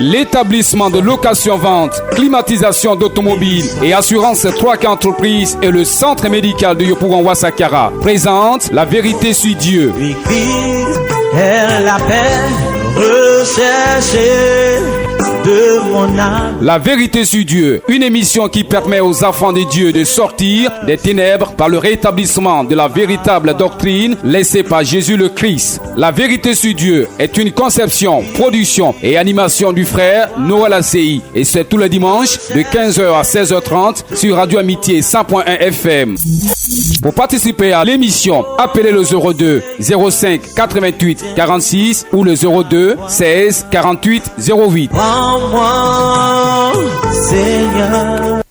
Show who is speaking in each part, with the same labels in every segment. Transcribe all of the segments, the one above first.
Speaker 1: L'établissement de location-vente, climatisation d'automobiles et assurance 3K Entreprises et le centre médical de Yopougon Ouassakara présente La Vérité sur Dieu.
Speaker 2: Elle appelle, rechercher de mon âme.
Speaker 1: La Vérité sur Dieu, une émission qui permet aux enfants de Dieu de sortir des ténèbres par le rétablissement de la véritable doctrine laissée par Jésus le Christ. La Vérité sur Dieu est une conception, production et animation du frère Noël ACI et c'est tous les dimanches de 15h à 16h30 sur Radio Amitié 100.1 FM. Pour participer à l'émission, appelez le 02 05 88 46 ou le 02 16 48 08.
Speaker 2: Moi, Seigneur.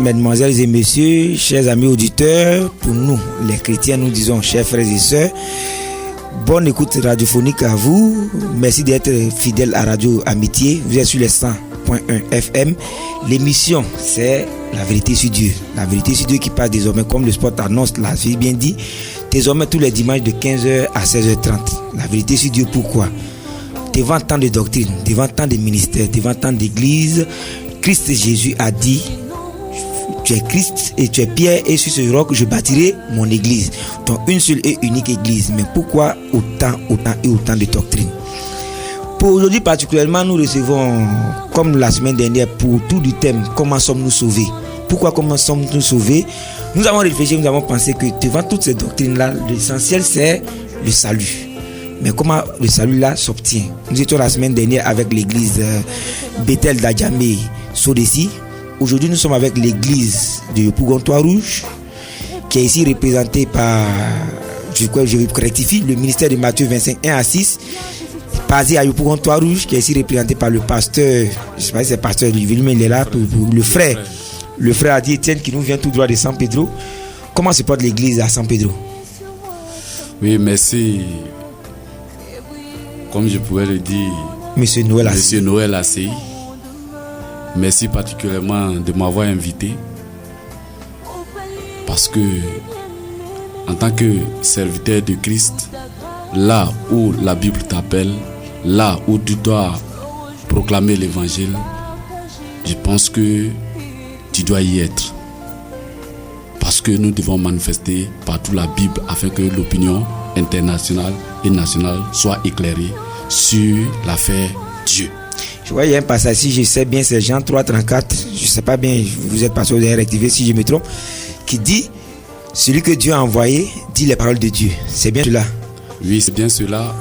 Speaker 3: Mesdemoiselles et messieurs, chers amis auditeurs, pour nous, les chrétiens, nous disons chers frères et sœurs, bonne écoute radiophonique à vous. Merci d'être fidèles à Radio Amitié. Vous êtes sur les 100.1 FM. L'émission, c'est La Vérité sur Dieu. La Vérité sur Dieu qui passe désormais, comme le sport annonce, là, j'ai bien dit, désormais tous les dimanches de 15h à 16h30. La Vérité sur Dieu, pourquoi? Devant tant de doctrines, devant tant de ministères, devant tant d'églises, Christ Jésus a dit: tu es Christ et tu es Pierre et sur ce roc je bâtirai mon église. Donc une seule et unique église. Mais pourquoi autant de doctrines? Pour aujourd'hui particulièrement, nous recevons, comme la semaine dernière, pour tout du thème comment sommes-nous sauvés. Pourquoi comment sommes-nous sauvés? Nous avons réfléchi, nous avons pensé que devant toutes ces doctrines-là, l'essentiel c'est le salut. Mais comment le salut là s'obtient? Nous étions la semaine dernière avec l'église Bethel d'Adjamé Sodesi. Aujourd'hui, nous sommes avec l'église de Yopougon Trois-Rouges, qui est ici représentée par, je rectifie, le ministère de Matthieu 25, 1 à 6, basé à Yopougon Trois-Rouges, qui est ici représenté par le pasteur, je ne sais pas si c'est pasteur Olivier, mais il est là pour le frère Adi Etienne, qui nous vient tout droit de San Pedro. Comment se porte l'église à San Pedro?
Speaker 4: Oui, merci. Comme je pourrais le dire,
Speaker 3: Monsieur
Speaker 4: Noël ACI. Merci particulièrement de m'avoir invité parce que en tant que serviteur de Christ, là où la Bible t'appelle, là où tu dois proclamer l'évangile, je pense que tu dois y être. Parce que nous devons manifester partout la Bible afin que l'opinion internationale et nationale soit éclairée sur l'affaire Dieu.
Speaker 3: Je vois, il y a un passage, si je sais bien, c'est Jean 3,34, je ne sais pas bien, vous êtes passé, vous avez rectifié si je me trompe, qui dit: celui que Dieu a envoyé dit les paroles de Dieu. C'est bien cela?
Speaker 4: Oui, c'est bien cela.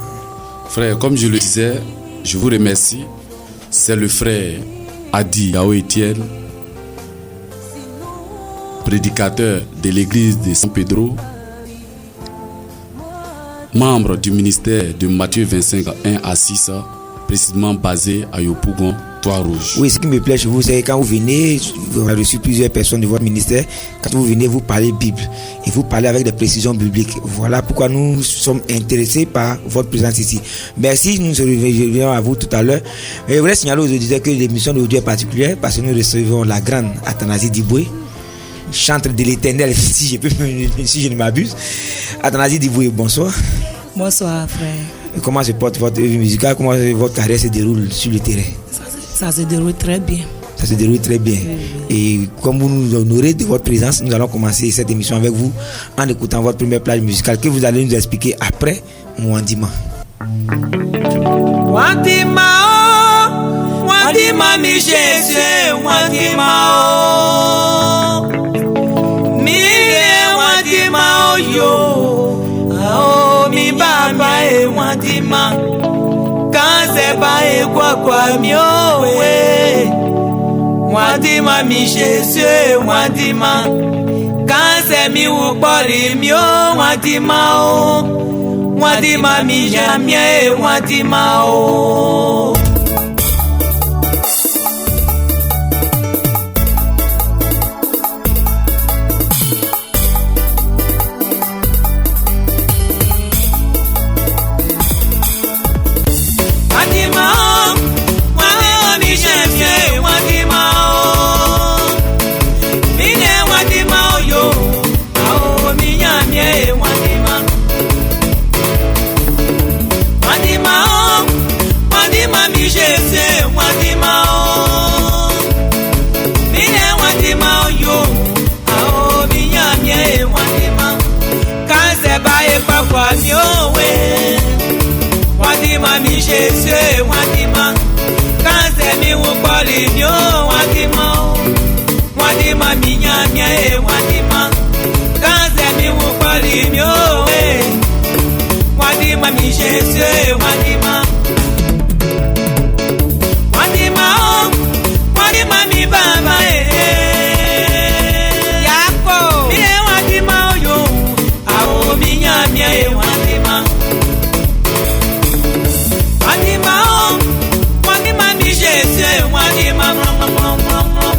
Speaker 4: Frère, comme je le disais, je vous remercie. C'est le frère Adi Etienne, prédicateur de l'église de San Pedro, membre du ministère de Matthieu 25, 1 à 6, précisément basé à Yopougon, Trois-Rouges.
Speaker 3: Oui, ce qui me plaît chez vous, c'est que quand vous venez, vous avez reçu plusieurs personnes de votre ministère, quand vous venez, vous parlez Bible et vous parlez avec des précisions bibliques. Voilà pourquoi nous sommes intéressés par votre présence ici. Merci, nous reviendrons à vous tout à l'heure. Et je voulais signaler aux auditeurs que l'émission d'aujourd'hui est particulière parce que nous recevons la grande Athanasie Diboué, chantre de l'Éternel, si je ne m'abuse. Athanasie Diboué, bonsoir.
Speaker 5: Bonsoir, frère.
Speaker 3: Et comment se porte votre œuvre musicale? Comment votre carrière se déroule sur le terrain?
Speaker 5: Ça se déroule très bien.
Speaker 3: Ça se déroule très bien. Oui. Et comme vous nous honorez de votre présence, nous allons commencer cette émission avec vous en écoutant votre première plage musicale que vous allez nous expliquer après Mwandima.
Speaker 2: Mwandima, Mwandima mi Jésus, Mwandima mi Mwandima yo, mi ba wadima kanse ba ekwa miowe wadima mi Jésus wadima kanse mi wukpori mio wadima o wadima mi jamie wadima o wadima mi Jésus wadima kanse mi wukpori mio wadima wadima mi nyamie wadima kanse mi wukpori mio wadima mi Jésus wadima wadima mi baba yako mi wadima yo awo mi nyamie wadima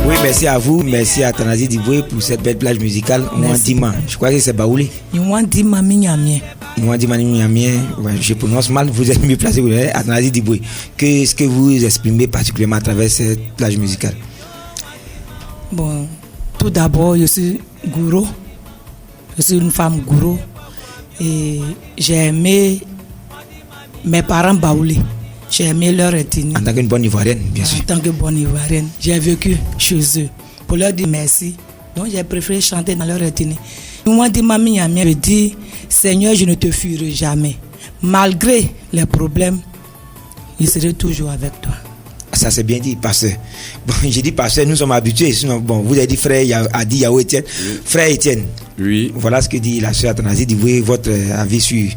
Speaker 3: Oui, merci à vous, merci à Athanasi Diboué pour cette belle plage musicale. Mwandima, je crois que c'est Baoulé.
Speaker 5: Mwandima minyamien.
Speaker 3: Mwandima minyamien, ouais, je prononce mal, vous êtes mieux placé, vous êtes Athanasi Diboué. Qu'est-ce que vous exprimez particulièrement à travers cette plage musicale?
Speaker 5: Bon, tout d'abord, je suis gourou. Je suis une femme gourou. Et j'ai aimé mes parents Baoulé. J'ai aimé leur ethnie.
Speaker 3: En tant qu'une bonne Ivoirienne, bien sûr.
Speaker 5: En tant que bonne Ivoirienne, j'ai vécu chez eux pour leur dire merci. Donc j'ai préféré chanter dans leur ethnie. Moi, dit mamie, je dis, Seigneur, je ne te fuirai jamais. Malgré les problèmes, je serai toujours avec toi.
Speaker 3: Ça c'est bien dit, pasteur. Bon, j'ai dit pasteur, nous sommes habitués. Sinon, bon, vous avez dit frère Adi Yao Etienne. Oui. Frère Etienne.
Speaker 4: Oui.
Speaker 3: Voilà ce que dit la sœur Athanasi Diboué, votre avis sur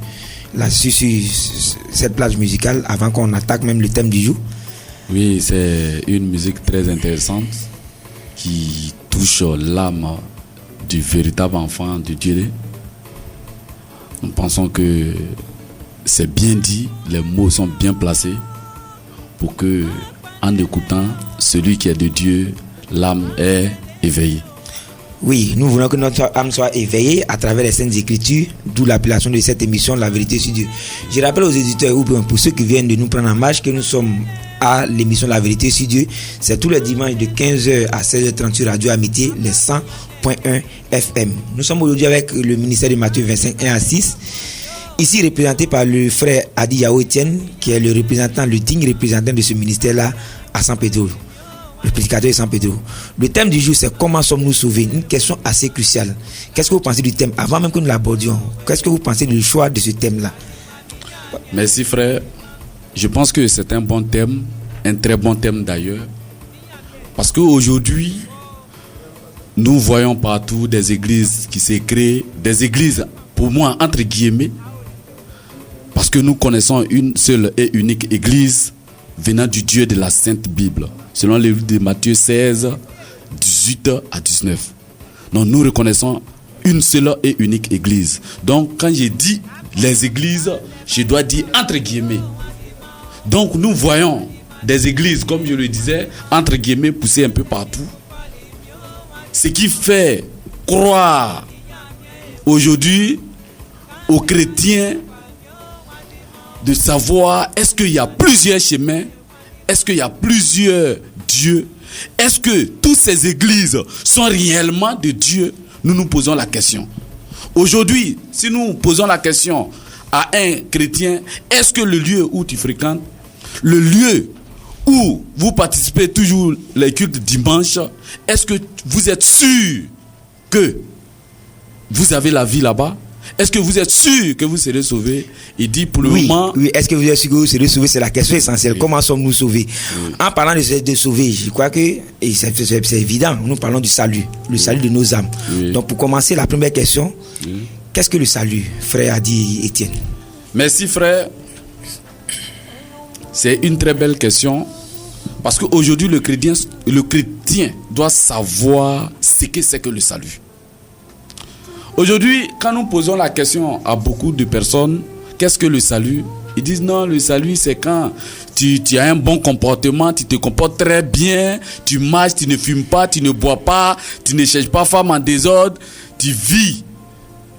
Speaker 3: cette plage musicale avant qu'on attaque même le thème du jour.
Speaker 4: Oui, c'est une musique très intéressante qui touche l'âme du véritable enfant de Dieu. Nous pensons que c'est bien dit, les mots sont bien placés pour que, en écoutant celui qui est de Dieu, l'âme est éveillée.
Speaker 3: Oui, nous voulons que notre âme soit éveillée à travers les Saintes Écritures, d'où l'appellation de cette émission, La Vérité sur Dieu. Je rappelle aux éditeurs, ou bien pour ceux qui viennent de nous prendre en marche, que nous sommes à l'émission La Vérité sur Dieu. C'est tous les dimanches de 15h à 16h30 sur Radio Amitié, les 100.1 FM. Nous sommes aujourd'hui avec le ministère de Matthieu 25, 1 à 6. Ici représenté par le frère Adi Yao Etienne, qui est le digne représentant de ce ministère-là à San Pedro. Le prédicateur de San Pedro. Le thème du jour, c'est comment sommes-nous sauvés? Une question assez cruciale. Qu'est-ce que vous pensez du thème? Avant même que nous l'abordions, qu'est-ce que vous pensez du choix de ce thème-là?
Speaker 4: Merci frère. Je pense que c'est un bon thème, un très bon thème d'ailleurs. Parce qu'aujourd'hui, nous voyons partout des églises qui se créent, des églises, pour moi, entre guillemets, parce que nous connaissons une seule et unique église venant du Dieu de la Sainte Bible, selon le livre de Matthieu 16, 18 à 19. Donc nous reconnaissons une seule et unique église. Donc quand j'ai dit les églises, je dois dire entre guillemets. Donc nous voyons des églises, comme je le disais, entre guillemets, poussées un peu partout. Ce qui fait croire aujourd'hui aux chrétiens de savoir est-ce qu'il y a plusieurs chemins, est-ce qu'il y a plusieurs dieux, est-ce que toutes ces églises sont réellement de Dieu? Nous nous posons la question. Aujourd'hui, si nous posons la question à un chrétien, est-ce que le lieu où tu fréquentes, le lieu où vous participez toujours les cultes dimanche, est-ce que vous êtes sûr que vous avez la vie là-bas? Est-ce que vous êtes sûr que vous serez sauvés? Il dit pour le moment...
Speaker 3: Oui, est-ce que vous êtes sûr que vous serez sauvés? C'est la question essentielle. Oui. Comment sommes-nous sauvés? Oui. En parlant de sauver, je crois que, et c'est évident, nous parlons du salut, le salut de nos âmes. Oui. Donc pour commencer, la première question, qu'est-ce que le salut, frère Adi Etienne?
Speaker 4: Merci frère. C'est une très belle question. Parce qu'aujourd'hui, le chrétien doit savoir ce que c'est que le salut. Aujourd'hui, quand nous posons la question à beaucoup de personnes, qu'est-ce que le salut? Ils disent non, le salut c'est quand tu as un bon comportement, tu te comportes très bien, tu marches, tu ne fumes pas, tu ne bois pas, tu ne cherches pas femme en désordre, tu vis.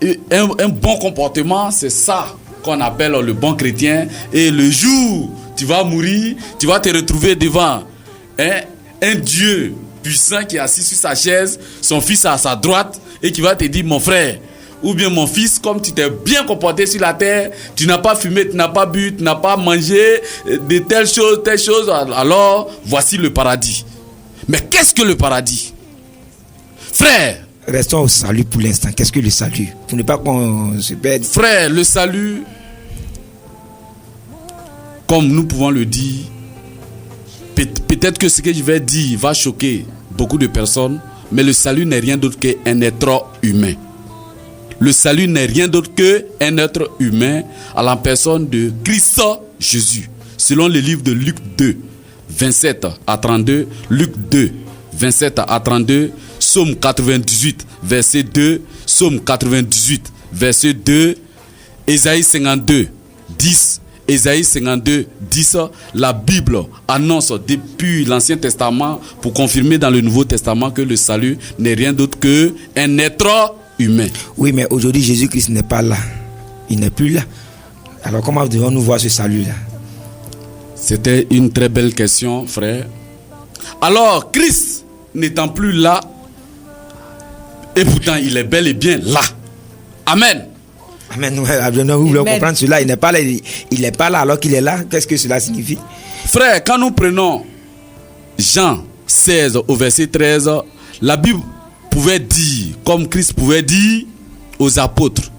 Speaker 4: Et un bon comportement, c'est ça qu'on appelle le bon chrétien. Et le jour tu vas mourir, tu vas te retrouver devant un Dieu puissant qui est assis sur sa chaise, son fils à sa droite, et qui va te dire mon frère, ou bien mon fils, comme tu t'es bien comporté sur la terre, tu n'as pas fumé, tu n'as pas bu, tu n'as pas mangé de telles choses, alors voici le paradis. Mais qu'est-ce que le paradis? Frère,
Speaker 3: restons au salut pour l'instant. Qu'est-ce que le salut? Pour ne pas qu'on se perde.
Speaker 4: Frère, le salut, comme nous pouvons le dire, peut-être que ce que je vais dire va choquer beaucoup de personnes, mais le salut n'est rien d'autre qu'un être humain. Le salut n'est rien d'autre qu'un être humain à la personne de Christ Jésus. Selon le livre de Luc 2, 27 à 32, Luc 2, 27 à 32, Psaume 98, verset 2, Psaume 98, verset 2, Ésaïe 52, 10, Ésaïe 52, 10, la Bible annonce depuis l'Ancien Testament pour confirmer dans le Nouveau Testament que le salut n'est rien d'autre qu'un être humain.
Speaker 3: Oui, mais aujourd'hui, Jésus-Christ n'est pas là. Il n'est plus là. Alors comment devons-nous voir ce salut-là?
Speaker 4: C'était une très belle question, frère. Alors, Christ n'étant plus là, et pourtant il est bel et bien là. Amen.
Speaker 3: Amen. Nous voulons comprendre cela. Il n'est pas là. Il n'est pas là alors qu'il est là. Qu'est-ce que cela signifie?
Speaker 4: Frère, quand nous prenons Jean 16 au verset 13, la Bible pouvait dire, comme Christ pouvait dire aux apôtres,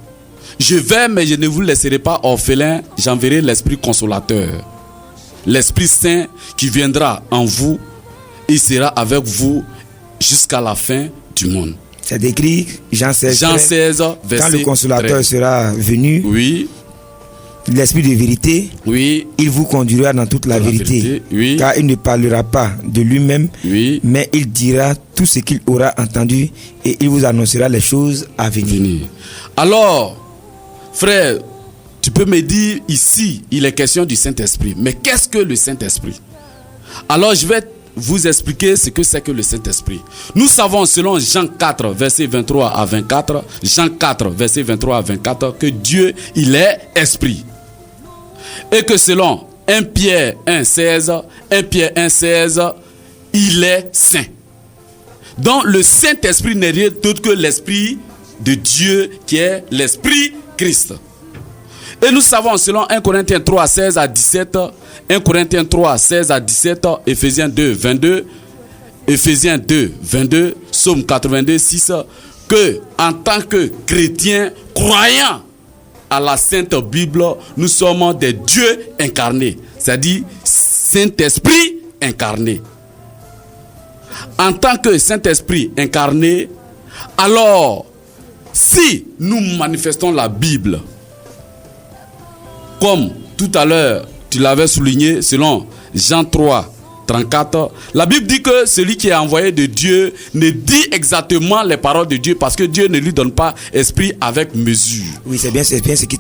Speaker 4: je vais mais je ne vous laisserai pas orphelins, j'enverrai l'Esprit consolateur, l'Esprit Saint qui viendra en vous et sera avec vous jusqu'à la fin du monde.
Speaker 3: C'est décrit Jean 16,
Speaker 4: verset
Speaker 3: quand le consolateur
Speaker 4: 13.
Speaker 3: sera venu,
Speaker 4: oui,
Speaker 3: l'Esprit de vérité,
Speaker 4: oui,
Speaker 3: il vous conduira dans toute la vérité,
Speaker 4: oui,
Speaker 3: car il ne parlera pas de lui-même,
Speaker 4: oui,
Speaker 3: mais il dira tout ce qu'il aura entendu et il vous annoncera les choses à venir.
Speaker 4: Alors, frère, tu peux me dire ici, il est question du Saint-Esprit. Mais qu'est-ce que le Saint-Esprit? Alors, je vais vous expliquer ce que c'est que le Saint-Esprit. Nous savons selon Jean 4, verset 23 à 24, Jean 4, verset 23 à 24, que Dieu, il est esprit. Et que selon 1 Pierre 1, 16, 1 Pierre 1, 16, il est saint. Donc le Saint-Esprit n'est rien d'autre que l'Esprit de Dieu qui est l'Esprit Christ. Et nous savons selon 1 Corinthiens 3, 16 à 17, 1 Corinthiens 3, 16 à 17, Ephésiens 2, 22, Ephésiens 2, 22, Psaume 82, 6, que en tant que chrétiens croyants à la Sainte Bible, nous sommes des dieux incarnés, c'est-à-dire Saint-Esprit incarné. En tant que Saint-Esprit incarné, alors si nous manifestons la Bible, comme tout à l'heure tu l'avais souligné selon Jean 3, 34, la Bible dit que celui qui est envoyé de Dieu ne dit exactement les paroles de Dieu parce que Dieu ne lui donne pas esprit avec mesure.
Speaker 3: Oui, c'est bien ce qui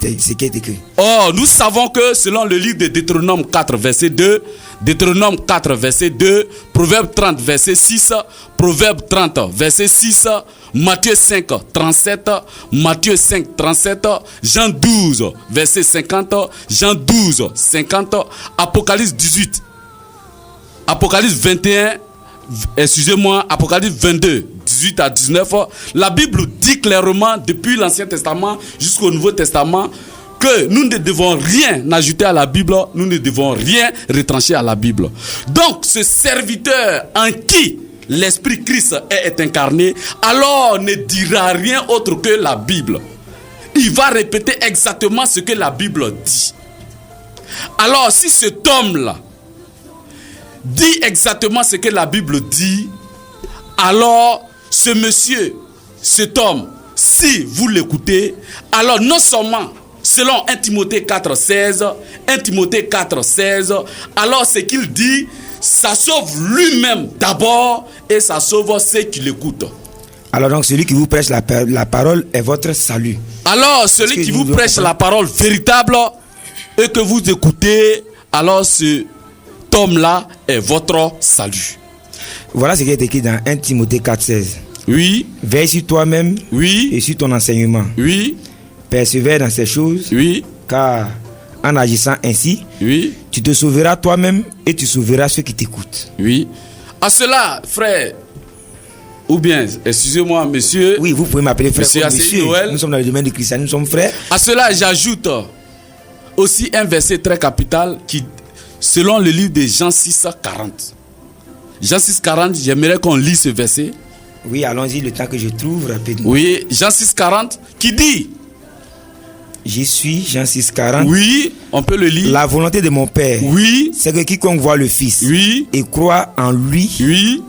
Speaker 3: est écrit.
Speaker 4: Or, nous savons que selon le livre de Deutéronome 4, verset 2, Deutéronome 4, verset 2, Proverbe 30, verset 6, Proverbe 30, verset 6, Matthieu 5, 37, Matthieu 5, 37, Jean 12, verset 50, Jean 12, 50, Apocalypse 18, Apocalypse 21, Apocalypse 22, 18 à 19, la Bible dit clairement depuis l'Ancien Testament jusqu'au Nouveau Testament que nous ne devons rien ajouter à la Bible, nous ne devons rien retrancher à la Bible. Donc ce serviteur en qui l'Esprit Christ est incarné, alors ne dira rien autre que la Bible. Il va répéter exactement ce que la Bible dit. Alors si cet homme-là dit exactement ce que la Bible dit, alors ce monsieur, cet homme, si vous l'écoutez, alors non seulement selon 1 Timothée 4,16, 1 Timothée 4,16, alors ce qu'il dit, ça sauve lui-même d'abord et ça sauve ceux qui l'écoutent.
Speaker 3: Alors donc celui qui vous prêche la parole est votre salut.
Speaker 4: Alors celui qui vous prêche la parole véritable et que vous écoutez, alors cet homme-là est votre salut.
Speaker 3: Voilà ce qui est écrit dans 1 Timothée 4,16.
Speaker 4: Oui.
Speaker 3: Veille sur toi-même,
Speaker 4: oui,
Speaker 3: et sur ton enseignement.
Speaker 4: Oui.
Speaker 3: Persévère dans ces choses,
Speaker 4: oui,
Speaker 3: car en agissant ainsi,
Speaker 4: oui,
Speaker 3: tu te sauveras toi-même et tu sauveras ceux qui t'écoutent.
Speaker 4: Oui. À cela, frère, ou bien, excusez-moi, monsieur.
Speaker 3: Oui, vous pouvez m'appeler frère.
Speaker 4: Monsieur Noël.
Speaker 3: Nous sommes dans le domaine du christianisme, nous sommes frères.
Speaker 4: À cela, j'ajoute aussi un verset très capital qui, selon le livre de Jean 6,40. Jean 6,40, j'aimerais qu'on lise ce verset.
Speaker 3: Oui, allons-y, le temps que je trouve rapidement.
Speaker 4: Oui, Jean 6,40 qui dit.
Speaker 3: J'y suis, Jean 6,40.
Speaker 4: Oui, on peut le lire.
Speaker 3: La volonté de mon Père,
Speaker 4: oui,
Speaker 3: c'est que quiconque voit le Fils,
Speaker 4: oui,
Speaker 3: et croit en lui,
Speaker 4: oui,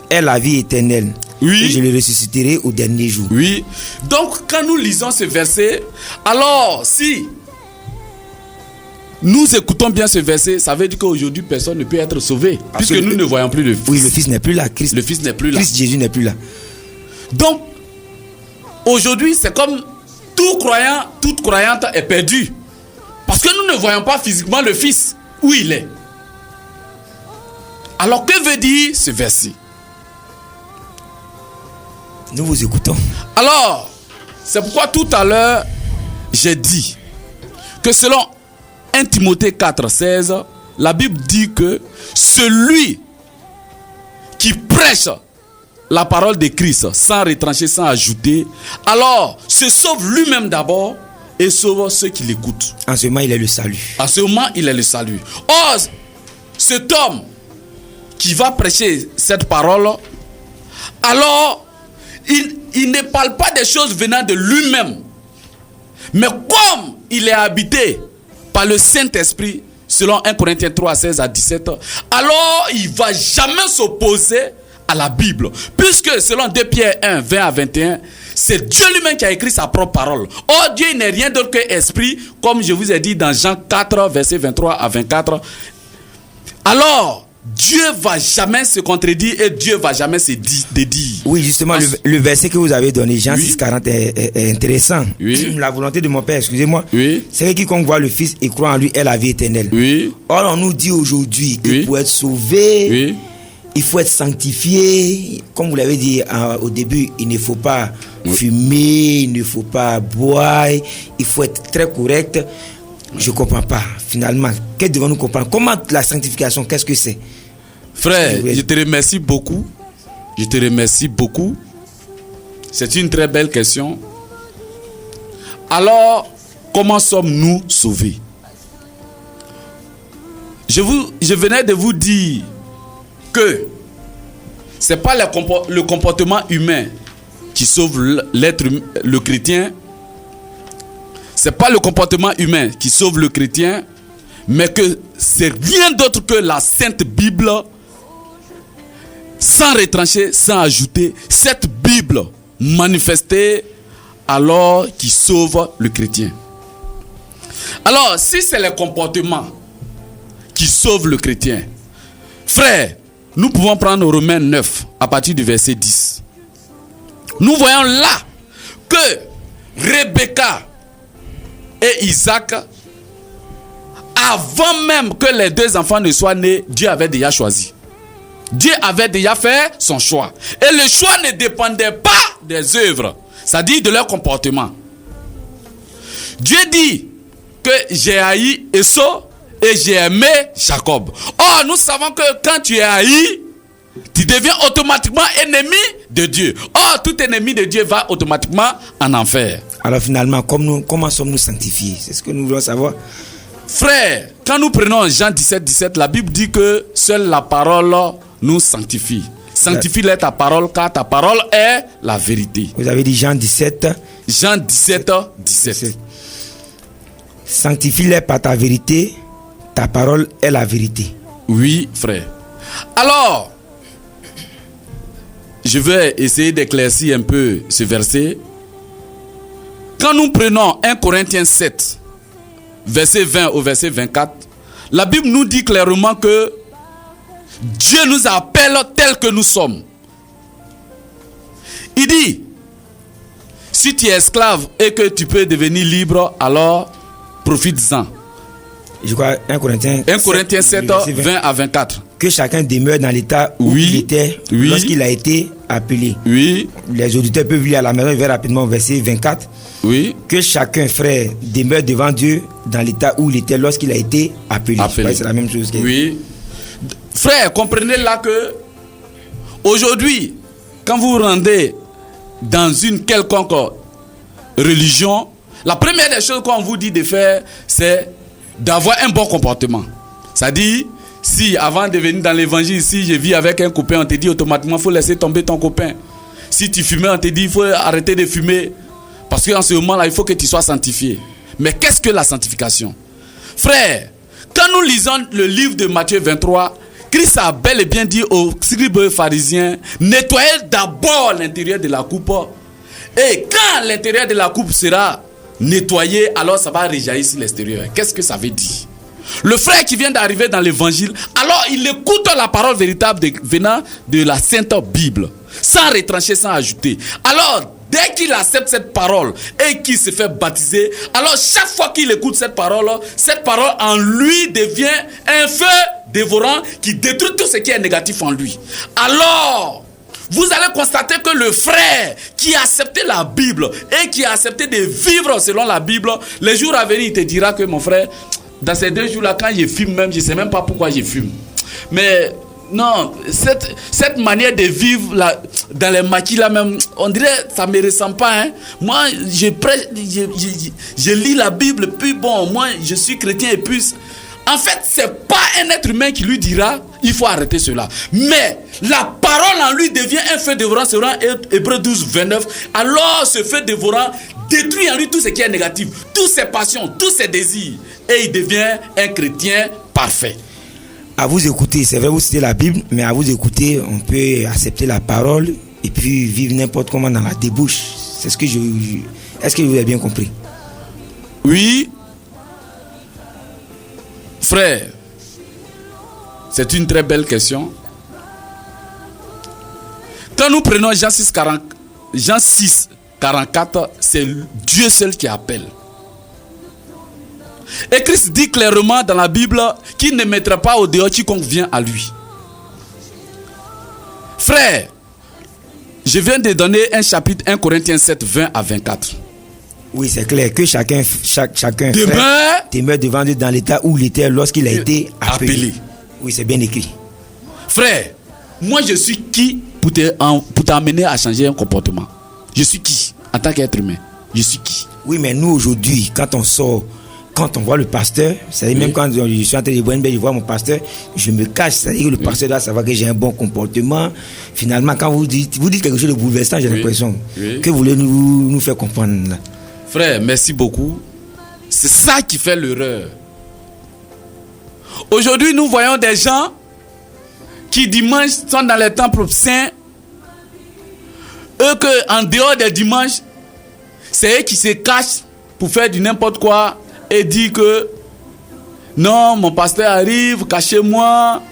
Speaker 3: ait la vie éternelle.
Speaker 4: Oui.
Speaker 3: Et je le ressusciterai au dernier jour.
Speaker 4: Oui. Donc, quand nous lisons ce verset, alors si nous écoutons bien ce verset, ça veut dire qu'aujourd'hui personne ne peut être sauvé. Parce puisque nous ne voyons plus le Fils.
Speaker 3: Oui, le Fils n'est plus là. Christ,
Speaker 4: le Fils n'est plus là.
Speaker 3: Christ Jésus n'est plus là.
Speaker 4: Donc, aujourd'hui, c'est comme tout croyant, toute croyante est perdue. Parce que nous ne voyons pas physiquement le Fils, où il est. Alors, que veut dire ce verset?
Speaker 3: Nous vous écoutons.
Speaker 4: Alors, c'est pourquoi tout à l'heure, j'ai dit que selon 1 Timothée 4,16, la Bible dit que celui qui prêche la parole de Christ sans retrancher, sans ajouter, alors se sauve lui-même d'abord et sauve ceux qui l'écoutent.
Speaker 3: En ce moment, il est le salut.
Speaker 4: En ce moment, il est le salut. Or, cet homme qui va prêcher cette parole, alors il ne parle pas des choses venant de lui-même. Mais comme il est habité par le Saint-Esprit, selon 1 Corinthiens 3, 16 à 17, alors il ne va jamais s'opposer à la Bible. Puisque selon 2 Pierre 1, 20 à 21, c'est Dieu lui-même qui a écrit sa propre parole. Or, Dieu n'est rien d'autre que esprit, comme je vous ai dit dans Jean 4, verset 23 à 24. Alors, Dieu ne va jamais se contredire et Dieu ne va jamais se dédire.
Speaker 3: Oui, justement, le verset que vous avez donné, Jean 6,40, est intéressant.
Speaker 4: Oui.
Speaker 3: La volonté de mon Père, excusez-moi,
Speaker 4: oui,
Speaker 3: c'est que quiconque voit le Fils et croit en lui ait la vie éternelle.
Speaker 4: Oui.
Speaker 3: Or, on nous dit aujourd'hui que
Speaker 4: oui,
Speaker 3: pour être sauvé,
Speaker 4: oui,
Speaker 3: il faut être sanctifié. Comme vous l'avez dit au début, il ne faut pas fumer, il ne faut pas boire, il faut être très correct. Je ne comprends pas. Finalement, que devons-nous comprendre? Comment la sanctification, qu'est-ce que c'est?
Speaker 4: Frère, je te remercie beaucoup. Je te remercie beaucoup. C'est une très belle question. Alors, comment sommes-nous sauvés? Je venais de vous dire que ce n'est pas le comportement humain qui sauve le chrétien. Ce n'est pas le comportement humain qui sauve le chrétien, mais que c'est rien d'autre que la Sainte Bible, sans retrancher, sans ajouter, cette Bible manifestée alors qui sauve le chrétien. Alors, si c'est le comportement qui sauve le chrétien, frère, nous pouvons prendre Romains 9 à partir du verset 10. Nous voyons là que Rebecca et Isaac, avant même que les deux enfants ne soient nés, Dieu avait déjà choisi. Dieu avait déjà fait son choix. Et le choix ne dépendait pas des œuvres, c'est-à-dire de leur comportement. Dieu dit que j'ai haï Esau et j'ai aimé Jacob. Or, nous savons que quand tu es haï, tu deviens automatiquement ennemi de Dieu. Or, tout ennemi de Dieu va automatiquement en enfer.
Speaker 3: Alors finalement, comment sommes-nous sanctifiés? C'est ce que nous voulons savoir.
Speaker 4: Frère, quand nous prenons Jean 17, 17, la Bible dit que seule la parole nous sanctifie. Sanctifie-les ta parole, car ta parole est la vérité.
Speaker 3: Vous avez dit Jean 17.
Speaker 4: Jean 17, 17.
Speaker 3: Sanctifie-les par ta vérité, ta parole est la vérité.
Speaker 4: Oui, frère. Alors, je vais essayer d'éclaircir un peu ce verset. Quand nous prenons 1 Corinthiens 7, verset 20 au verset 24, la Bible nous dit clairement que Dieu nous appelle tels que nous sommes. Il dit, si tu es esclave et que tu peux devenir libre, alors profite-en.
Speaker 3: Je crois 1 Corinthiens
Speaker 4: 7, 20 à 24.
Speaker 3: Que chacun demeure dans l'état où il était lorsqu'il a été appelé.
Speaker 4: Oui.
Speaker 3: Les auditeurs peuvent lire à la maison, ils verront rapidement verset 24.
Speaker 4: Oui.
Speaker 3: Que chacun, frère, demeure devant Dieu dans l'état où il était lorsqu'il a été appelé. C'est la même chose.
Speaker 4: Oui. Frère, comprenez là que aujourd'hui, quand vous vous rendez dans une quelconque religion, la première des choses qu'on vous dit de faire, c'est d'avoir un bon comportement. C'est-à-dire, si avant de venir dans l'évangile, si je vis avec un copain, on te dit automatiquement, il faut laisser tomber ton copain. Si tu fumais, on te dit, il faut arrêter de fumer. Parce qu'en ce moment-là, il faut que tu sois sanctifié. Mais qu'est-ce que la sanctification? Frère, quand nous lisons le livre de Matthieu 23, Christ a bel et bien dit aux scribes pharisiens, nettoyez d'abord l'intérieur de la coupe. Et quand l'intérieur de la coupe sera nettoyé, alors ça va rejaillir sur l'extérieur. Qu'est-ce que ça veut dire? Le frère qui vient d'arriver dans l'évangile, alors il écoute la parole véritable venant de la Sainte Bible, sans retrancher, sans ajouter. Alors, dès qu'il accepte cette parole et qu'il se fait baptiser, alors chaque fois qu'il écoute cette parole en lui devient un feu dévorant qui détruit tout ce qui est négatif en lui. Alors, vous allez constater que le frère qui a accepté la Bible et qui a accepté de vivre selon la Bible, les jours à venir, il te dira que mon frère, dans ces 2 jours-là, quand je fume même, je ne sais même pas pourquoi je fume. Mais non, cette manière de vivre là, dans les maquis là même, on dirait ça ne me ressemble pas. Hein. Moi, je lis la Bible, puis bon, moi, je suis chrétien et puis... En fait, ce n'est pas un être humain qui lui dira il faut arrêter cela. Mais la parole en lui devient un feu dévorant, selon Hébreux 12, 29. Alors ce feu dévorant détruit en lui tout ce qui est négatif, toutes ses passions, tous ses désirs. Et il devient un chrétien parfait.
Speaker 3: À vous écouter, c'est vrai, vous citez la Bible, mais à vous écouter, on peut accepter la parole et puis vivre n'importe comment dans la débauche. C'est ce que est-ce que vous avez bien compris?
Speaker 4: Oui. Frère, c'est une très belle question. Quand nous prenons Jean 6, 44, c'est Dieu seul qui appelle. Et Christ dit clairement dans la Bible qu'il ne mettra pas au dehors quiconque vient à lui. Frère, je viens de donner un chapitre 1 Corinthiens 7, 20 à 24.
Speaker 3: Oui, c'est clair que chacun demeure devant Dieu dans l'état où il était lorsqu'il a été appelé. Oui, c'est bien écrit.
Speaker 4: Frère, moi je suis qui pour t'amener à changer un comportement? Je suis qui en tant qu'être humain? Je suis qui?
Speaker 3: Oui, mais nous aujourd'hui, quand on sort, quand on voit le pasteur, c'est-à-dire même quand je suis en train de boire une bière, je vois mon pasteur, je me cache, c'est-à-dire que le pasteur doit savoir que j'ai un bon comportement. Finalement, quand vous dites quelque chose de bouleversant, j'ai l'impression que vous voulez nous faire comprendre là.
Speaker 4: Frère, merci beaucoup. C'est ça qui fait l'erreur. Aujourd'hui, nous voyons des gens qui dimanche sont dans les temples saints. Eux que en dehors des dimanches, c'est eux qui se cachent pour faire du n'importe quoi et dire que non, mon pasteur arrive, cachez-moi.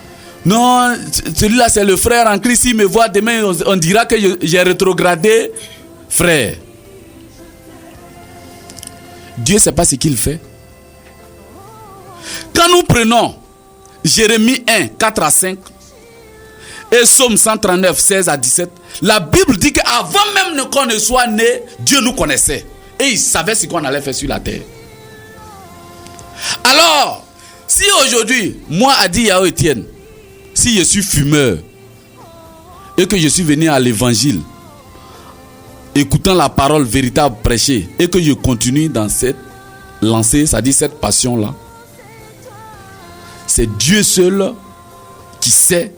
Speaker 4: Non, celui-là c'est le frère en Christ. Il me voit demain, on dira que j'ai rétrogradé. Frère, Dieu ne sait pas ce qu'il fait. Quand nous prenons Jérémie 1, 4 à 5 et Psaume 139, 16 à 17, la Bible dit qu'avant même qu'on ne soit né, Dieu nous connaissait. Et il savait ce qu'on allait faire sur la terre. Alors, si aujourd'hui, moi, Adi Yao Etienne, si je suis fumeur et que je suis venu à l'évangile, écoutant la parole véritable prêchée et que je continue dans cette lancée, c'est-à-dire cette passion-là, c'est Dieu seul qui sait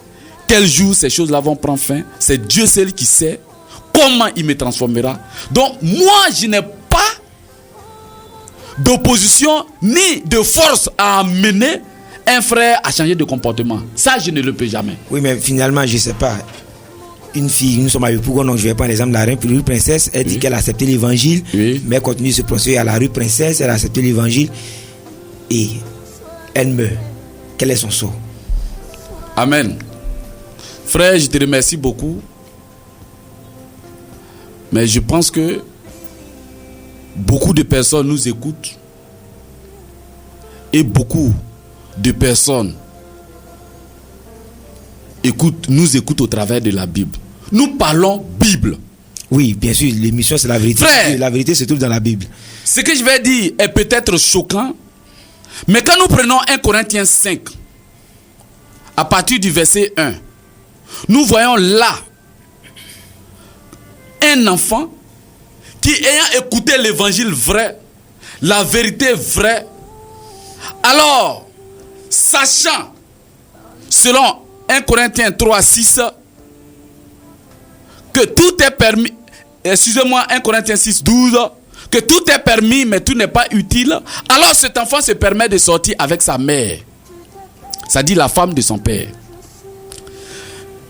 Speaker 4: quel jour ces choses-là vont prendre fin. C'est Dieu seul qui sait comment il me transformera. Donc moi, je n'ai pas d'opposition ni de force à amener un frère à changer de comportement. Ça, je ne le peux jamais.
Speaker 3: Oui, mais finalement, je ne sais pas. Une fille, nous sommes à Yopougon, donc je vais prendre l'exemple de la rue Princesse. Elle dit qu'elle a accepté l'évangile, mais elle continue de se procéder à la rue Princesse, elle a accepté l'évangile. et elle meurt, quel est son sort?
Speaker 4: Amen. Frère, je te remercie beaucoup. Mais je pense que beaucoup de personnes nous écoutent. Et beaucoup de personnes nous écoutent au travers de la Bible. Nous parlons Bible.
Speaker 3: Oui, bien sûr, l'émission c'est la vérité.
Speaker 4: Frère,
Speaker 3: la vérité se trouve dans la Bible.
Speaker 4: Ce que je vais dire est peut-être choquant, mais quand nous prenons 1 Corinthiens 5, à partir du verset 1, nous voyons là un enfant qui, ayant écouté l'évangile vrai, la vérité vraie, alors, sachant, selon 1 Corinthiens 3, 6, que tout est permis, excusez-moi, 1 Corinthiens 6, 12, que tout est permis, mais tout n'est pas utile, alors cet enfant se permet de sortir avec sa mère, c'est-à-dire la femme de son père.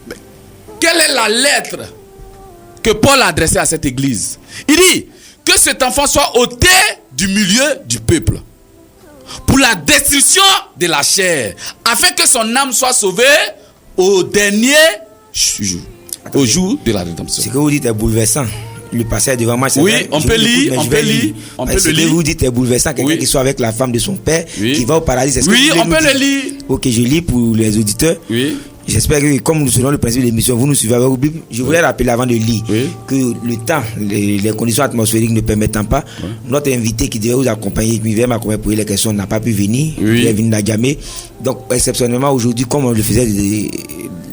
Speaker 4: Mais quelle est la lettre que Paul a adressée à cette église? Il dit que cet enfant soit ôté du milieu du peuple pour la destruction de la chair, afin que son âme soit sauvée au dernier jour, au jour de la rédemption.
Speaker 3: Ce que vous dites est bouleversant. Le passage devant moi, c'est
Speaker 4: oui,
Speaker 3: vrai,
Speaker 4: on peut lire, on peut lire.
Speaker 3: Ce que vous dites est bouleversant. Quelqu'un qui soit avec la femme de son père, qui va au paradis.
Speaker 4: Oui, on peut le lire.
Speaker 3: Ok, je lis pour les auditeurs.
Speaker 4: Oui.
Speaker 3: J'espère que, comme nous selon le principe de l'émission, vous nous suivez avec la Bible. Je voulais rappeler avant de lire que le temps, les conditions atmosphériques ne permettant pas, notre invité qui devait vous accompagner, qui devait m'accompagner pour les questions, n'a pas pu venir. Il est venu Nagamé. Donc, exceptionnellement, aujourd'hui, comme on le faisait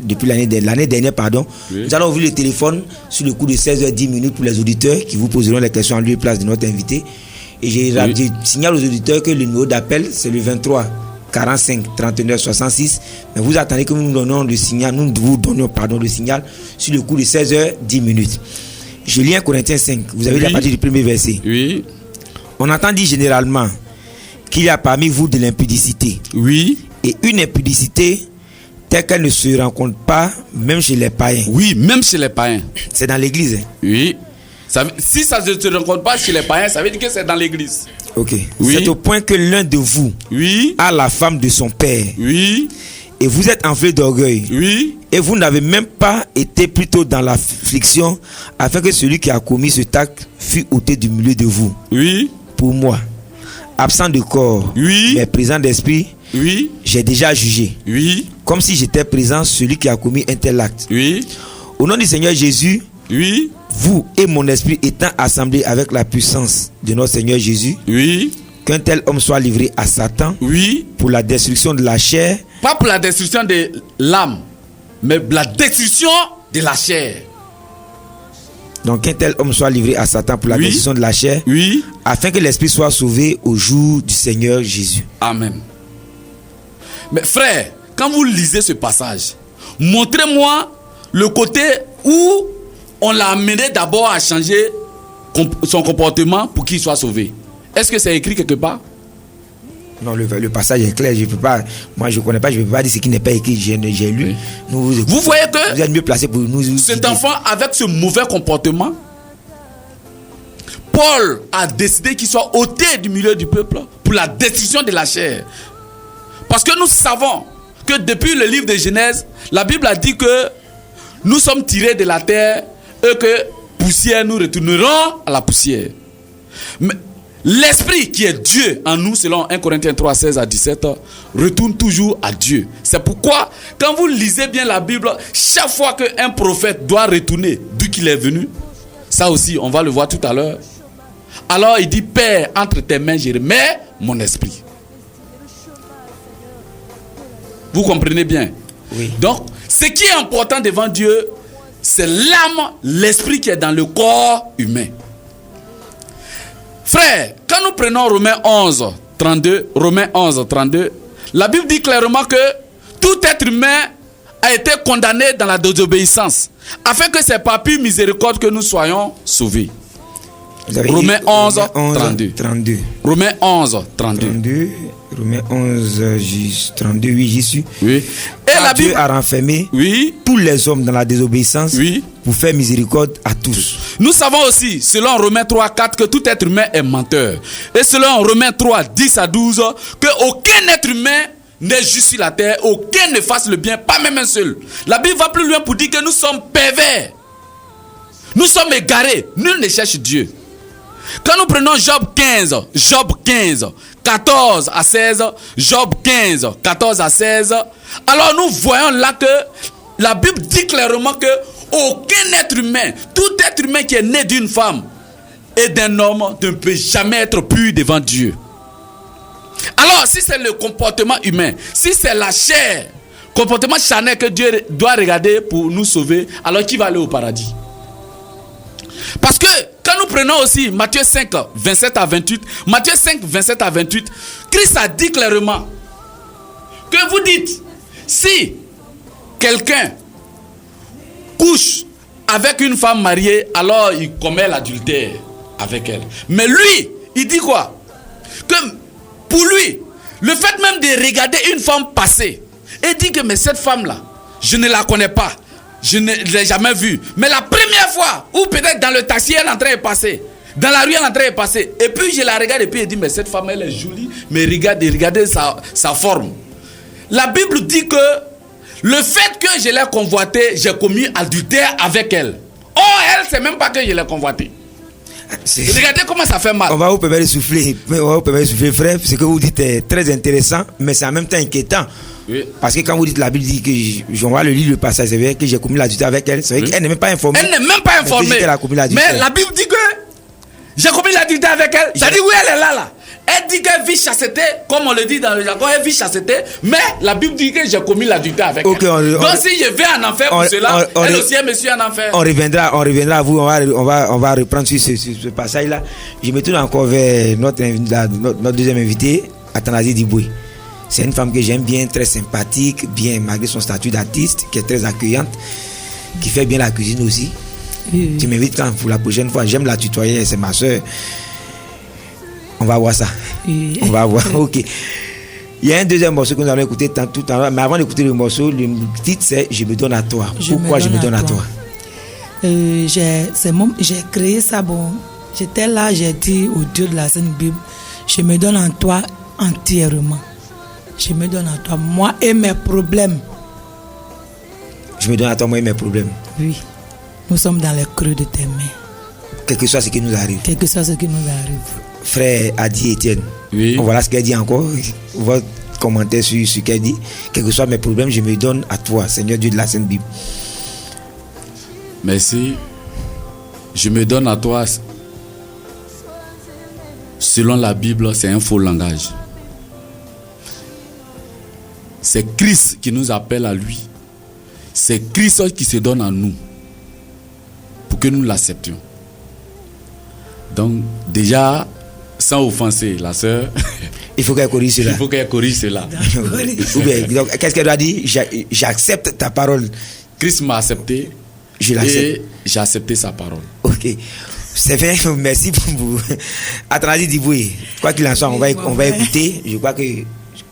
Speaker 3: depuis l'année dernière, nous allons ouvrir le téléphone sur le coup de 16h10 pour les auditeurs qui vous poseront les questions en lieu et place de notre invité. Et je signale aux auditeurs que le numéro d'appel, c'est le 23 45 39 66. Mais vous attendez que nous vous donnions le signal sur le coup de 16h10. Je lis 1 Corinthiens 5. Vous avez la partie du premier verset.
Speaker 4: Oui.
Speaker 3: On entend dire généralement qu'il y a parmi vous de l'impudicité.
Speaker 4: Oui.
Speaker 3: Et une impudicité telle qu'elle ne se rencontre pas même chez les païens.
Speaker 4: Oui, même chez les païens.
Speaker 3: C'est dans l'église.
Speaker 4: Oui. Si ça ne se rencontre pas chez les païens, ça veut dire que c'est dans l'église.
Speaker 3: Ok. Oui. C'est au point que l'un de vous a la femme de son père.
Speaker 4: Oui.
Speaker 3: Et vous êtes enflé d'orgueil.
Speaker 4: Oui.
Speaker 3: Et vous n'avez même pas été plutôt dans l'affliction afin que celui qui a commis ce acte fût ôté du milieu de vous.
Speaker 4: Oui.
Speaker 3: Pour moi, absent de corps, mais présent d'esprit, j'ai déjà jugé.
Speaker 4: Oui.
Speaker 3: Comme si j'étais présent celui qui a commis un tel acte.
Speaker 4: Oui.
Speaker 3: Au nom du Seigneur Jésus, vous et mon esprit étant assemblés avec la puissance de notre Seigneur Jésus, qu'un tel homme soit livré à Satan pour la destruction de la chair.
Speaker 4: Pas pour la destruction de l'âme, mais la destruction de la chair.
Speaker 3: Donc qu'un tel homme soit livré à Satan pour la destruction de la chair, afin que l'esprit soit sauvé au jour du Seigneur Jésus.
Speaker 4: Amen. Mais frère, quand vous lisez ce passage, montrez-moi le côté où on l'a amené d'abord à changer son comportement pour qu'il soit sauvé. Est-ce que c'est écrit quelque part?
Speaker 3: Non, le passage est clair. Je peux pas. Moi, je connais pas. Je peux pas dire ce qui n'est pas écrit. J'ai lu.
Speaker 4: Vous voyez que
Speaker 3: vous êtes mieux placé pour nous.
Speaker 4: Cet enfant, avec ce mauvais comportement, Paul a décidé qu'il soit ôté du milieu du peuple pour la destruction de la chair. Parce que nous savons que depuis le livre de Genèse, la Bible a dit que nous sommes tirés de la terre et que poussière nous retournerons à la poussière. Mais l'esprit qui est Dieu en nous, selon 1 Corinthiens 3, 16 à 17, retourne toujours à Dieu. C'est pourquoi, quand vous lisez bien la Bible, chaque fois qu'un prophète doit retourner d'où qu'il est venu, ça aussi, on va le voir tout à l'heure. Alors il dit, Père, entre tes mains, je remets mon esprit. Vous comprenez bien?
Speaker 3: Oui.
Speaker 4: Donc, ce qui est important devant Dieu, c'est l'âme, l'esprit qui est dans le corps humain. Frère, quand nous prenons Romains 11, 32, la Bible dit clairement que tout être humain a été condamné dans la désobéissance, afin que c'est par pure miséricorde que nous soyons sauvés. Romains 11, 32. Romains 11, 32.
Speaker 3: Romains 11, 32, oui, j'y suis.
Speaker 4: Oui. Et la Bible
Speaker 3: Dieu a renfermé
Speaker 4: oui.
Speaker 3: tous les hommes dans la désobéissance pour faire miséricorde à tous.
Speaker 4: Nous savons aussi, selon Romains 3, 4, que tout être humain est menteur. Et selon Romains 3, 10 à 12, qu'aucun être humain n'est juste sur la terre, aucun ne fasse le bien, pas même un seul. La Bible va plus loin pour dire que nous sommes pervers. Nous sommes égarés. Nul ne cherche Dieu. Quand nous prenons Job 15, 14 à 16, Job 15, 14 à 16, alors nous voyons là que la Bible dit clairement que aucun être humain, tout être humain qui est né d'une femme et d'un homme ne peut jamais être pur devant Dieu. Alors si c'est le comportement humain, si c'est la chair, comportement charnel que Dieu doit regarder pour nous sauver, alors qui va aller au paradis? Parce que quand nous prenons aussi Matthieu 5, 27 à 28, Matthieu 5, 27 à 28, Christ a dit clairement que vous dites, si quelqu'un couche avec une femme mariée, alors il commet l'adultère avec elle. Mais lui, il dit quoi? Que pour lui, le fait même de regarder une femme passer, et dit que mais cette femme-là, je ne la connais pas. Je ne l'ai jamais vue. Mais la première fois, ou peut-être dans le taxi, elle est en train de passer. Dans la rue, elle est en train de passer. Et puis je la regarde et puis elle dit, mais cette femme, elle est jolie. Mais regardez sa forme. La Bible dit que le fait que je l'ai convoitée, j'ai commis adultère avec elle. Oh, elle, c'est même pas que je l'ai convoitée. Regardez comment ça fait mal.
Speaker 3: On va vous permettre de souffler. Frère. Ce que vous dites est très intéressant, mais c'est en même temps inquiétant. Oui. Parce que quand vous dites, la Bible dit que je vais le lire le passage, c'est vrai que j'ai commis l'adultère avec elle. C'est vrai qu'elle n'est même pas informée.
Speaker 4: Elle n'est même pas informée. Mais la Bible dit que j'ai commis l'adultère avec elle. Ça dit oui, elle est là. Elle dit qu'elle vit chasteté, comme on le dit dans le jargon, elle vit chasteté. Mais la Bible dit que j'ai commis l'adultère avec elle. Donc si je vais en enfer pour cela, elle aussi est monsieur en enfer.
Speaker 3: On reviendra à vous. On va reprendre sur ce passage-là. Je me tourne encore vers notre deuxième invité, Athanasi Diboué. C'est une femme que j'aime bien, très sympathique, bien malgré son statut d'artiste, qui est très accueillante, qui fait bien la cuisine aussi. Oui. Tu m'invites quand pour la prochaine fois, j'aime la tutoyer, c'est ma soeur. On va voir ça. Oui. On va voir, ok. Il y a un deuxième morceau que nous allons écouter tout à l'heure, mais avant d'écouter le morceau, le titre c'est Je me donne à toi. Pourquoi je me donne à toi?
Speaker 5: J'ai créé ça, bon. J'étais là, j'ai dit au Dieu de la Sainte Bible, je me donne à toi entièrement. Je me donne à toi, moi et mes problèmes.
Speaker 3: Je me donne à toi, moi et mes problèmes.
Speaker 5: Oui. Nous sommes dans les creux de tes mains.
Speaker 3: Quel que soit ce qui nous arrive.
Speaker 5: Quel que soit ce qui nous arrive.
Speaker 3: Frère Adi Etienne.
Speaker 4: Oui.
Speaker 3: Voilà ce qu'elle dit encore. Votre commentaire sur ce qu'elle dit. Quels que soient mes problèmes, je me donne à toi, Seigneur Dieu de la Sainte Bible.
Speaker 4: Merci. Je me donne à toi. Selon la Bible, c'est un faux langage. C'est Christ qui nous appelle à lui. C'est Christ qui se donne à nous pour que nous l'acceptions. Donc, déjà, sans offenser la sœur,
Speaker 3: il faut qu'elle corrige cela.
Speaker 4: Il faut qu'elle corrige cela.
Speaker 3: Donc, qu'est-ce qu'elle doit dire? J'accepte ta parole.
Speaker 4: Christ m'a accepté.
Speaker 3: Je l'accepte.
Speaker 4: Et j'ai accepté sa parole.
Speaker 3: Ok. C'est vrai, merci pour vous. Athanasi Diboué, quoi qu'il en soit, on va écouter. Je crois que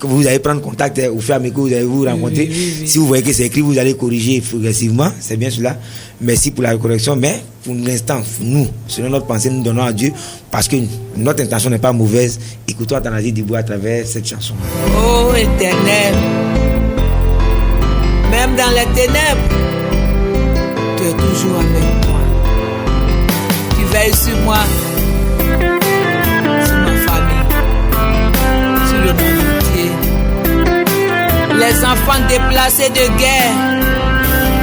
Speaker 3: vous allez prendre contact au fur et à mesure que vous allez vous rencontrer. Oui. Si vous voyez que c'est écrit, vous allez corriger progressivement. C'est bien cela. Merci pour la correction. Mais pour l'instant, nous, selon notre pensée, nous donnons à Dieu parce que notre intention n'est pas mauvaise. Écoutons Athanasi Diboué à travers cette chanson.
Speaker 5: Oh Éternel, même dans les ténèbres, tu es toujours avec moi. Tu veilles sur moi, sur ma famille, sur le monde entier. Les enfants déplacés de guerre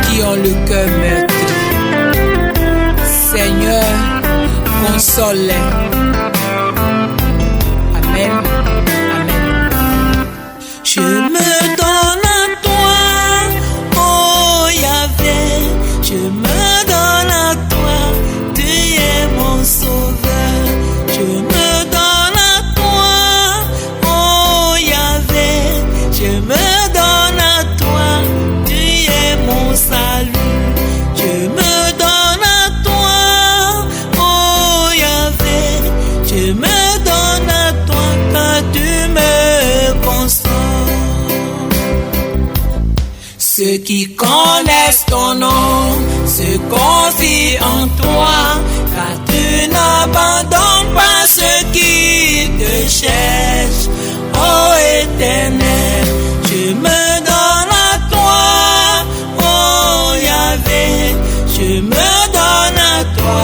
Speaker 5: qui ont le cœur meurtri. Seigneur, console-les. Amen. Amen. Je me donne à toi, oh Yahvé. Je me donne à toi, tu es mon sauveur. Je me donne à toi, oh Yahvé. Je me donne à toi, tu es mon salut. Je me donne à toi, oh Yahvé.
Speaker 2: Ceux qui connaissent ton nom se confient en toi, car tu n'abandonnes pas ceux qui te cherchent. Ô Éternel, je me donne à toi. Oh Yahvé, je me donne à toi.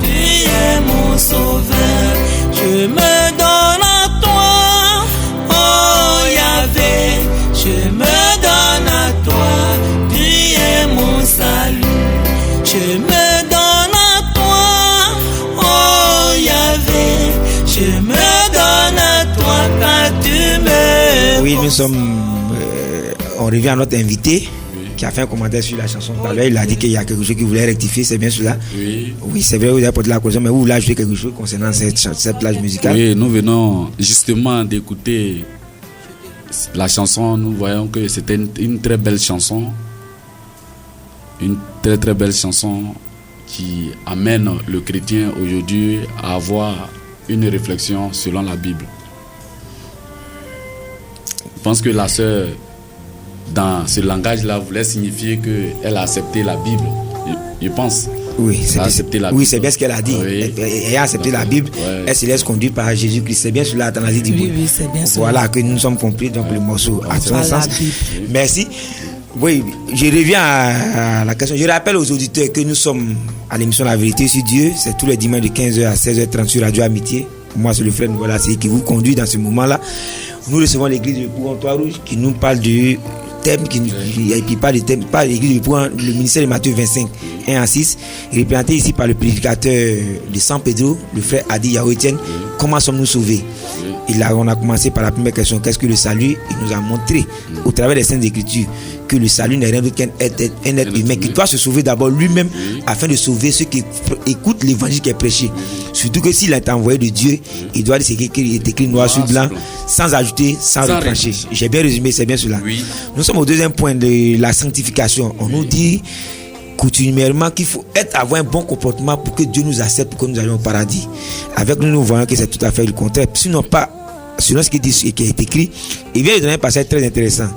Speaker 2: Tu es mon sauveur. Je me donne à toi. Oh Yahvé, je me donne à toi. Tu es mon salut. Je me donne à toi. Oh Yahvé, je me donne à toi quand tu me...
Speaker 3: Oui, nous sommes... on revient à notre invité qui a fait un commentaire sur la chanson tout à l'heure. Il a dit qu'il y a quelque chose qu'il voulait rectifier, c'est bien cela?
Speaker 4: Oui.
Speaker 3: Oui, c'est vrai, vous avez porté la correction, mais vous voulez ajouter quelque chose concernant cette plage musicale?
Speaker 4: Oui, nous venons justement d'écouter la chanson. Nous voyons que c'était une très belle chanson. Une très très belle chanson qui amène le chrétien aujourd'hui à avoir une réflexion selon la Bible. Je pense que la sœur, dans ce langage-là, voulait signifier qu'elle a accepté la Bible. Je pense.
Speaker 3: Oui, c'est bien ce qu'elle a dit.
Speaker 4: Oui.
Speaker 3: Elle a accepté la Bible.
Speaker 4: Ouais.
Speaker 3: Elle se laisse conduire par Jésus-Christ. C'est bien cela, Athanasie dit.
Speaker 5: Oui, c'est bien cela.
Speaker 3: Voilà que nous sommes compris, donc le morceau à son
Speaker 5: Voilà,
Speaker 3: sens. Merci. Oui, je reviens à la question. Je rappelle aux auditeurs que nous sommes à l'émission La Vérité sur Dieu. C'est tous les dimanches de 15h à 16h30 sur Radio Amitié. Moi, c'est le frère Nicolas qui vous conduit dans ce moment-là. Nous recevons l'église de Pougon-Trois Rouges qui nous parle du thème, qui parle du thème, pas l'église de Pougon, le ministère de Matthieu 25, 1 à 6, représenté ici par le prédicateur de San Pedro, le frère Adi Yahoo Etienne. Comment sommes-nous sauvés? Et là, on a commencé par la première question, qu'est-ce que le salut? Il nous a montré, au travers des Saintes Écritures, que le salut n'est rien d'autre qu'un être humain qui doit se sauver d'abord lui-même afin de sauver ceux qui écoutent l'évangile qui est prêché. Surtout que s'il a été envoyé de Dieu, il doit dire ce qui est écrit noir sur blanc, sans ajouter, sans retrancher. J'ai bien résumé, c'est bien cela.
Speaker 4: Oui.
Speaker 3: Nous sommes au deuxième point de la sanctification. On nous dit coutumièrement qu'il faut avoir un bon comportement pour que Dieu nous accepte, pour que nous allions au paradis. Avec nous, nous voyons que c'est tout à fait le contraire. Sinon pas, selon ce qui est écrit, il vient de donner un passage très intéressant.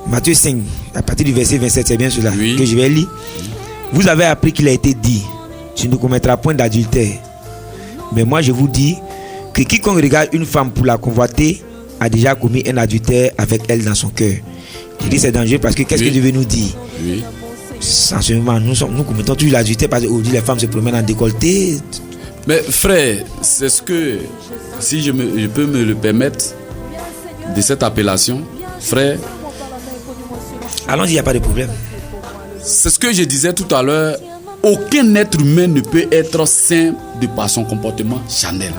Speaker 3: Matthieu 5, à partir du verset 27, c'est bien cela que je vais lire. Vous avez appris qu'il a été dit, tu ne commettras point d'adultère. Mais moi je vous dis que quiconque regarde une femme pour la convoiter a déjà commis un adultère avec elle dans son cœur. Je dis c'est dangereux parce que qu'est-ce que Dieu veut nous dire?
Speaker 4: Oui.
Speaker 3: En ce moment, nous commettons toujours l'adultère parce qu'aujourd'hui les femmes se promènent en décolleté.
Speaker 4: Mais frère, c'est ce que, si je peux me le permettre, de cette appellation, frère.
Speaker 3: Allons-y, il n'y a pas de problème.
Speaker 4: C'est ce que je disais tout à l'heure. Aucun être humain ne peut être saint de par son comportement charnel.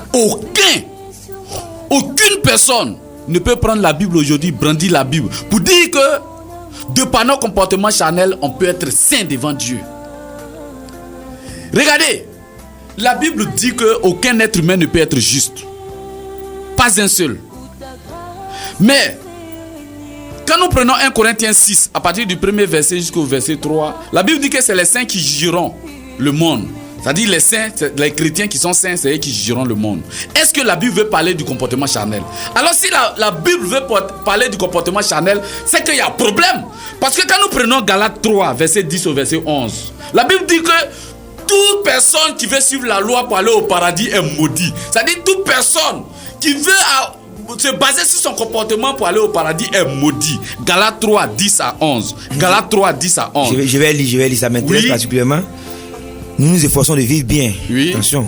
Speaker 4: Aucune personne ne peut prendre la Bible aujourd'hui, brandir la Bible, pour dire que de par nos comportements charnels, on peut être saint devant Dieu. Regardez, la Bible dit qu'aucun être humain ne peut être juste. Pas un seul. Mais, quand nous prenons 1 Corinthiens 6, à partir du premier verset jusqu'au verset 3, la Bible dit que c'est les saints qui jugeront le monde. C'est-à-dire les saints, les chrétiens qui sont saints, c'est eux qui jugeront le monde. Est-ce que la Bible veut parler du comportement charnel? Alors si la Bible veut parler du comportement charnel, c'est qu'il y a un problème. Parce que quand nous prenons Galates 3, verset 10 au verset 11, la Bible dit que toute personne qui veut suivre la loi pour aller au paradis est maudit. C'est-à-dire toute personne qui veut se baser sur son comportement pour aller au paradis est maudit. Galates 3, 10 à 11. Galates 3, 10 à 11.
Speaker 3: Je vais lire, ça m'intéresse particulièrement. Nous nous efforçons de vivre bien.
Speaker 4: Oui.
Speaker 3: Attention.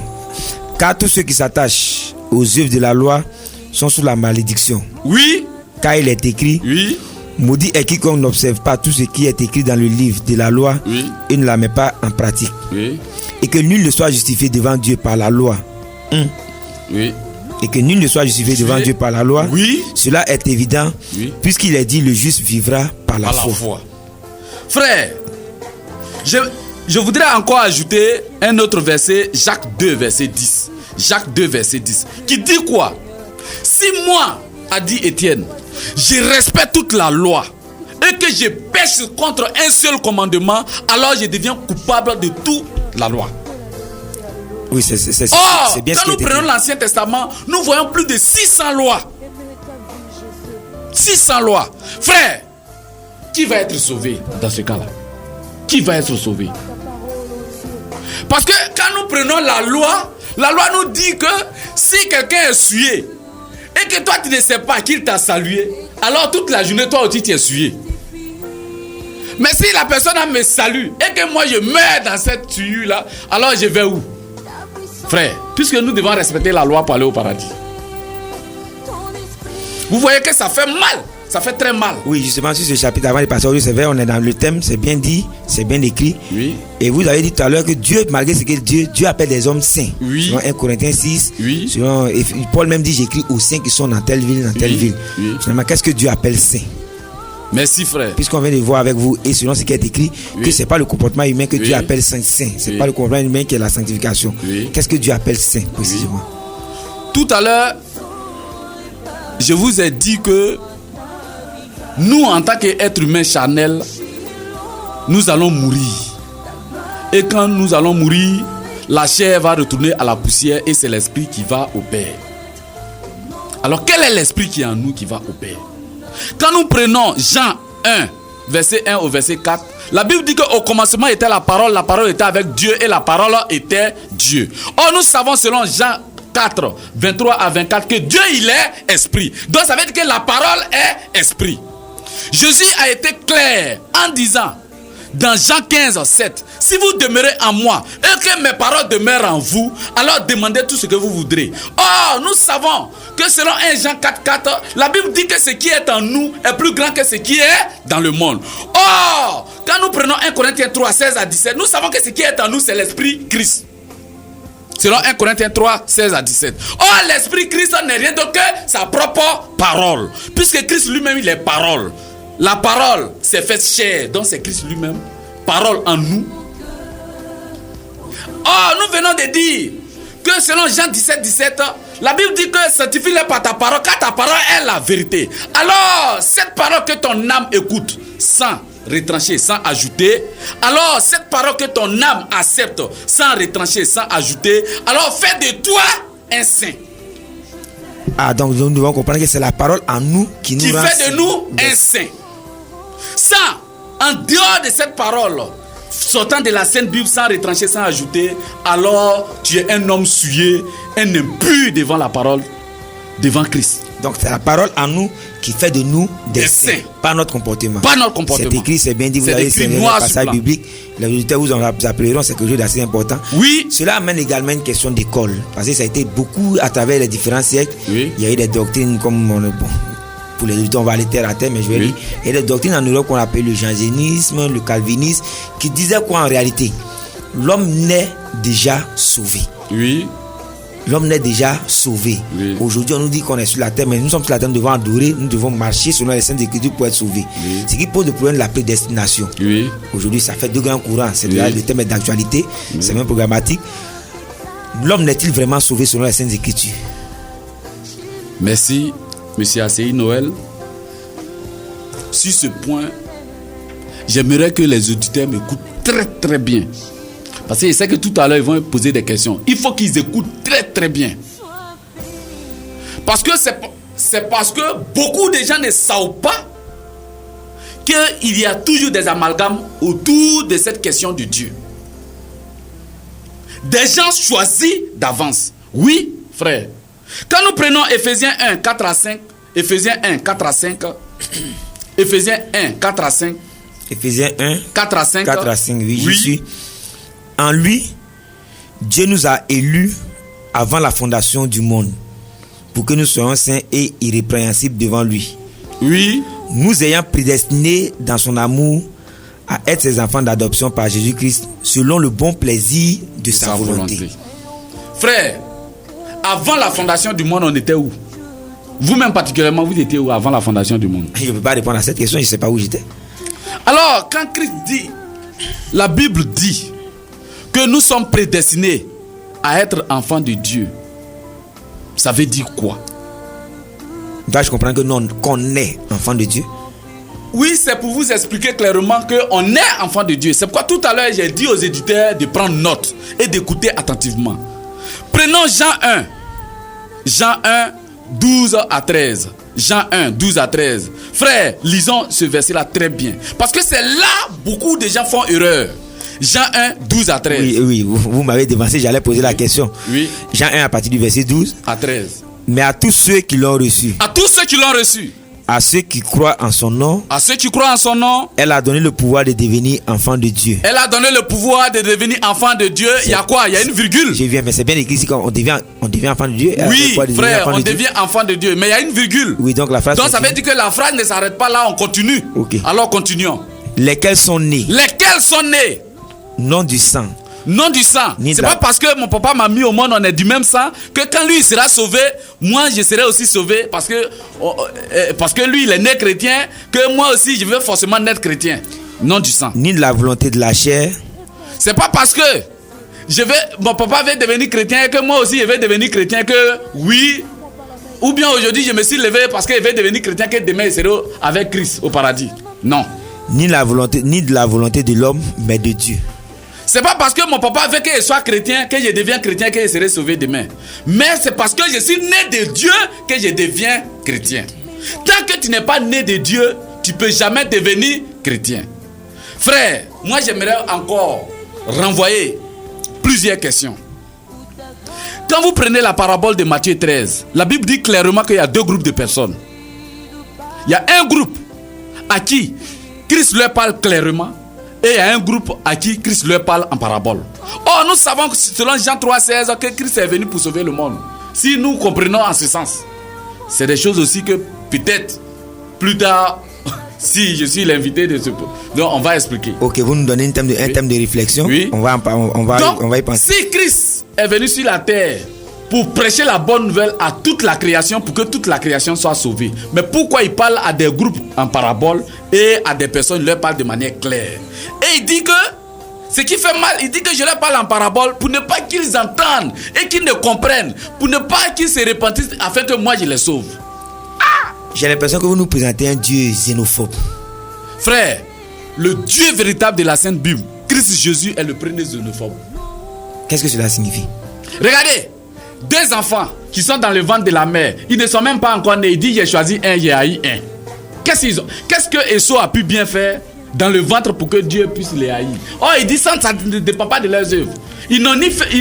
Speaker 3: Car tous ceux qui s'attachent aux œuvres de la loi sont sous la malédiction.
Speaker 4: Oui.
Speaker 3: Car il est écrit,
Speaker 4: oui.
Speaker 3: Maudit est quiconque n'observe pas tout ce qui est écrit dans le livre de la loi et ne la met pas en pratique.
Speaker 4: Oui.
Speaker 3: Et que nul ne soit justifié devant Dieu par la loi.
Speaker 4: Oui.
Speaker 3: Et que nul ne soit justifié devant Dieu par la loi.
Speaker 4: Oui.
Speaker 3: Cela est évident, puisqu'il est dit le juste vivra par la foi.
Speaker 4: Frère, je voudrais encore ajouter un autre verset, Jacques 2, verset 10. Jacques 2, verset 10. Qui dit quoi? Si moi, a dit Étienne, je respecte toute la loi et que je pêche contre un seul commandement, alors je deviens coupable de toute la loi.
Speaker 3: Oui, c'est bien
Speaker 4: quand nous prenons l'Ancien Testament, nous voyons plus de 600 lois. 600 lois. Frère, qui va être sauvé dans ce cas-là? Qui va être sauvé? Parce que quand nous prenons la loi nous dit que si quelqu'un est souillé et que toi tu ne sais pas qu'il t'a salué, alors toute la journée toi aussi tu es souillé. Mais si la personne me salue et que moi je meurs dans cette souillure là, alors je vais où? Frère, puisque nous devons respecter la loi pour aller au paradis. Vous voyez que ça fait mal. Ça fait très mal.
Speaker 3: Oui, justement, sur ce chapitre, avant de passer au lieu, c'est vrai, on est dans le thème, c'est bien dit, c'est bien écrit.
Speaker 4: Oui.
Speaker 3: Et vous avez dit tout à l'heure que Dieu, malgré ce que Dieu appelle des hommes saints.
Speaker 4: Oui.
Speaker 3: Selon 1 Corinthiens 6.
Speaker 4: Oui.
Speaker 3: Selon, et Paul même dit, j'écris aux saints qui sont dans telle ville, dans telle ville.
Speaker 4: Oui.
Speaker 3: Finalement, qu'est-ce que Dieu appelle saint?
Speaker 4: Merci, frère.
Speaker 3: Puisqu'on vient de voir avec vous, et selon ce qui est écrit, que c'est pas le comportement humain que Dieu appelle saint. C'est pas le comportement humain qui est la sanctification. Qu'est-ce que Dieu appelle saint, précisément?
Speaker 4: Tout à l'heure, je vous ai dit que nous, en tant qu'êtres humains charnels, nous allons mourir. Et quand nous allons mourir, la chair va retourner à la poussière et c'est l'esprit qui va au Père. Alors, quel est l'esprit qui est en nous qui va au Père? Quand nous prenons Jean 1, verset 1 au verset 4, la Bible dit qu'au commencement était la parole était avec Dieu et la parole était Dieu. Or, nous savons selon Jean 4, 23 à 24 que Dieu, il est esprit. Donc, ça veut dire que la parole est esprit. Jésus a été clair en disant dans Jean 15, 7, si vous demeurez en moi et que mes paroles demeurent en vous, alors demandez tout ce que vous voudrez. Or, nous savons que selon 1 Jean 4, 4, la Bible dit que ce qui est en nous est plus grand que ce qui est dans le monde. Or, quand nous prenons 1 Corinthiens 3, 16 à 17, nous savons que ce qui est en nous, c'est l'esprit Christ. Selon 1 Corinthiens 3, 16 à 17. Or, l'esprit Christ n'est rien d'autre que sa propre parole. Puisque Christ lui-même, il est parole. La parole s'est faite chair, donc c'est Christ lui-même. Parole en nous. Or, nous venons de dire que selon Jean 17, 17, la Bible dit que sanctifie-les par ta parole, car ta parole est la vérité. Alors, cette parole que ton âme écoute, sans retrancher, sans ajouter, alors cette parole que ton âme accepte, sans retrancher, sans ajouter, alors fais de toi un saint.
Speaker 3: Ah, donc nous devons comprendre que c'est la parole en nous qui nous rend
Speaker 4: fait de nous un saint. Sans, en dehors de cette parole, sortant de la Sainte Bible sans retrancher, sans ajouter, alors tu es un homme souillé, un impur devant la parole, devant Christ.
Speaker 3: Donc c'est la parole en nous qui fait de nous des saints, pas notre comportement.
Speaker 4: Pas notre comportement.
Speaker 3: C'est écrit, c'est bien dit, vous avez le passage biblique. Les auditeurs vous appelleront, c'est quelque chose d'assez important.
Speaker 4: Oui.
Speaker 3: Cela amène également une question d'école, parce que ça a été beaucoup à travers les différents siècles. Oui. Il y a eu des doctrines comme pour les auditeurs, on va aller terre à terre, mais je vais dire, il y a des doctrines en Europe qu'on appelle le jansénisme, le calvinisme, qui disaient quoi en réalité? L'homme naît déjà sauvé.
Speaker 4: Oui.
Speaker 3: L'homme n'est déjà sauvé. Oui. Aujourd'hui, on nous dit qu'on est sur la terre, mais nous sommes sur la terre, nous devons adorer, nous devons marcher selon les saintes écritures pour être sauvés. Oui. Ce qui pose le problème de la prédestination. Oui. Aujourd'hui, ça fait deux grands courants. C'est là, le thème est d'actualité, c'est même programmatique. L'homme n'est-il vraiment sauvé selon les saintes écritures?
Speaker 4: Merci, Monsieur ACI Noël. Sur ce point, j'aimerais que les auditeurs m'écoutent très très bien. Parce que je sais que tout à l'heure, ils vont poser des questions. Il faut qu'ils écoutent très très bien. Parce que c'est parce que beaucoup de gens ne savent pas qu'il y a toujours des amalgames autour de cette question de Dieu. Des gens choisis d'avance. Oui, frère. Quand nous prenons Ephésiens 1, 4 à 5, Ephésiens 1, 4 à 5, Ephésiens 1, 4 à 5,
Speaker 3: Ephésiens 1,
Speaker 4: 4 à 5,
Speaker 3: 4 à 5, oui, je suis. En lui, Dieu nous a élus avant la fondation du monde pour que nous soyons saints et irrépréhensibles devant lui.
Speaker 4: Oui.
Speaker 3: Nous ayant prédestinés dans son amour à être ses enfants d'adoption par Jésus-Christ selon le bon plaisir de sa volonté.
Speaker 4: Frère, avant la fondation du monde, on était où? Vous-même particulièrement, vous étiez où avant la fondation du monde?
Speaker 3: Je ne peux pas répondre à cette question, je ne sais pas où j'étais.
Speaker 4: Alors, quand Christ dit, la Bible dit que nous sommes prédestinés à être enfants de Dieu, ça veut dire quoi?
Speaker 3: Dois-je comprendre que qu'on est enfant de Dieu?
Speaker 4: Oui, c'est pour vous expliquer clairement qu'on est enfant de Dieu. C'est pourquoi tout à l'heure, j'ai dit aux éditeurs de prendre note et d'écouter attentivement. Prenons Jean 1, 12 à 13. Jean 1, 12 à 13. Frère, lisons ce verset-là très bien. Parce que c'est là beaucoup de gens font erreur. Jean 1, 12 à 13.
Speaker 3: Oui, vous m'avez devancé, j'allais poser la question.
Speaker 4: Oui.
Speaker 3: Jean 1 à partir du verset 12.
Speaker 4: À 13.
Speaker 3: Mais à tous ceux qui l'ont reçu,
Speaker 4: À tous ceux qui l'ont reçu,
Speaker 3: à ceux qui croient en son nom,
Speaker 4: à ceux qui croient en son nom,
Speaker 3: elle a donné le pouvoir de devenir enfants de Dieu.
Speaker 4: elle a donné le pouvoir de devenir enfant de Dieu. Il y a quoi? Il y a une virgule.
Speaker 3: Je viens, mais c'est bien écrit ici qu'on devient enfant de Dieu. Elle a le
Speaker 4: Oui,
Speaker 3: pouvoir de devenir
Speaker 4: frère,
Speaker 3: enfant
Speaker 4: on
Speaker 3: de Dieu.
Speaker 4: devient enfant de Dieu. Mais il y a une virgule.
Speaker 3: Oui, donc la phrase.
Speaker 4: Donc ça veut
Speaker 3: continue.
Speaker 4: dire que la phrase ne s'arrête pas là, on continue.
Speaker 3: Ok.
Speaker 4: Alors continuons.
Speaker 3: Lesquels sont nés,
Speaker 4: Lesquels sont nés
Speaker 3: non du sang,
Speaker 4: non du sang.
Speaker 3: Ni
Speaker 4: C'est
Speaker 3: de la-
Speaker 4: pas parce que mon papa m'a mis au monde, on est du même sang, que quand lui il sera sauvé, moi je serai aussi sauvé parce que lui il est né chrétien, que moi aussi je vais forcément naître chrétien. Non du sang.
Speaker 3: ni de la volonté de la chair,
Speaker 4: C'est pas parce que mon papa va devenir chrétien que moi aussi je vais devenir chrétien que oui. Ou bien aujourd'hui je me suis levé parce qu'il va devenir chrétien que demain il sera avec Christ au paradis. Non.
Speaker 3: ni de la volonté de l'homme, mais de Dieu.
Speaker 4: C'est pas parce que mon papa veut que je sois chrétien que je deviens chrétien que je serai sauvé demain. Mais c'est parce que je suis né de Dieu que je deviens chrétien. Tant que tu n'es pas né de Dieu, tu peux jamais devenir chrétien. Frère, moi j'aimerais encore renvoyer plusieurs questions. Quand vous prenez la parabole de Matthieu 13, la Bible dit clairement qu'il y a deux groupes de personnes. Il y a un groupe à qui Christ leur parle clairement. Et il y a un groupe à qui Christ leur parle en parabole. Or, nous savons que selon Jean 3,16 que Christ est venu pour sauver le monde. Si nous comprenons en ce sens, c'est des choses aussi que peut-être plus tard, si je suis l'invité de ce... Donc, on va expliquer.
Speaker 3: Ok, vous nous donnez un thème de réflexion.
Speaker 4: Oui.
Speaker 3: On va y penser.
Speaker 4: Si Christ est venu sur la terre pour prêcher la bonne nouvelle à toute la création, pour que toute la création soit sauvée, mais pourquoi il parle à des groupes en parabole et à des personnes, il leur parle de manière claire? Et il dit que ce qui fait mal, il dit que je leur parle en parabole pour ne pas qu'ils entendent et qu'ils ne comprennent, pour ne pas qu'ils se repentissent afin que moi je les sauve.
Speaker 3: J'ai l'impression que vous nous présentez un Dieu xénophobe.
Speaker 4: Frère, le Dieu véritable de la Sainte Bible, Christ Jésus, est le premier xénophobe.
Speaker 3: Qu'est-ce que cela signifie?
Speaker 4: Regardez, deux enfants qui sont dans le ventre de la mère, ils ne sont même pas encore nés. Il dit j'ai choisi un, j'ai haï un. Qu'est-ce que Esau a pu bien faire dans le ventre pour que Dieu puisse les haïr? Oh, il dit ça ne dépend pas de leurs œuvres. Ils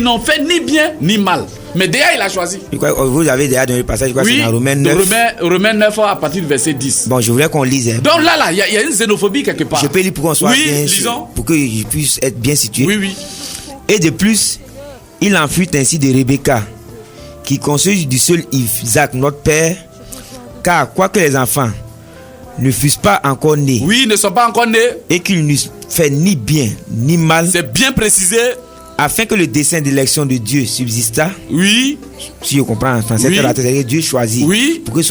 Speaker 4: n'ont fait ni bien ni mal. Mais déjà il a choisi.
Speaker 3: Vous avez déjà donné le passage,
Speaker 4: Oui,
Speaker 3: c'est dans Romains 9.
Speaker 4: Romains 9 à partir du verset 10.
Speaker 3: Bon, je voulais qu'on lise.
Speaker 4: Donc là, il y a une xénophobie quelque part.
Speaker 3: Je peux lire pour qu'on soit
Speaker 4: Oui,
Speaker 3: bien,
Speaker 4: lisons.
Speaker 3: pour que je puisse être bien situé.
Speaker 4: Oui.
Speaker 3: Et de plus, il en fut ainsi de Rebecca, qui conçut du seul Isaac notre père, car quoique les enfants ne fussent pas encore nés,
Speaker 4: Oui, ils ne sont pas encore nés.
Speaker 3: et qu'ils n'eussent fait ni bien ni mal,
Speaker 4: C'est bien précisé.
Speaker 3: afin que le dessein d'élection de Dieu subsistât.
Speaker 4: Oui.
Speaker 3: Si je comprends en français,
Speaker 4: Oui.
Speaker 3: c'est-à-dire Dieu choisit.
Speaker 4: Oui.
Speaker 3: Pour que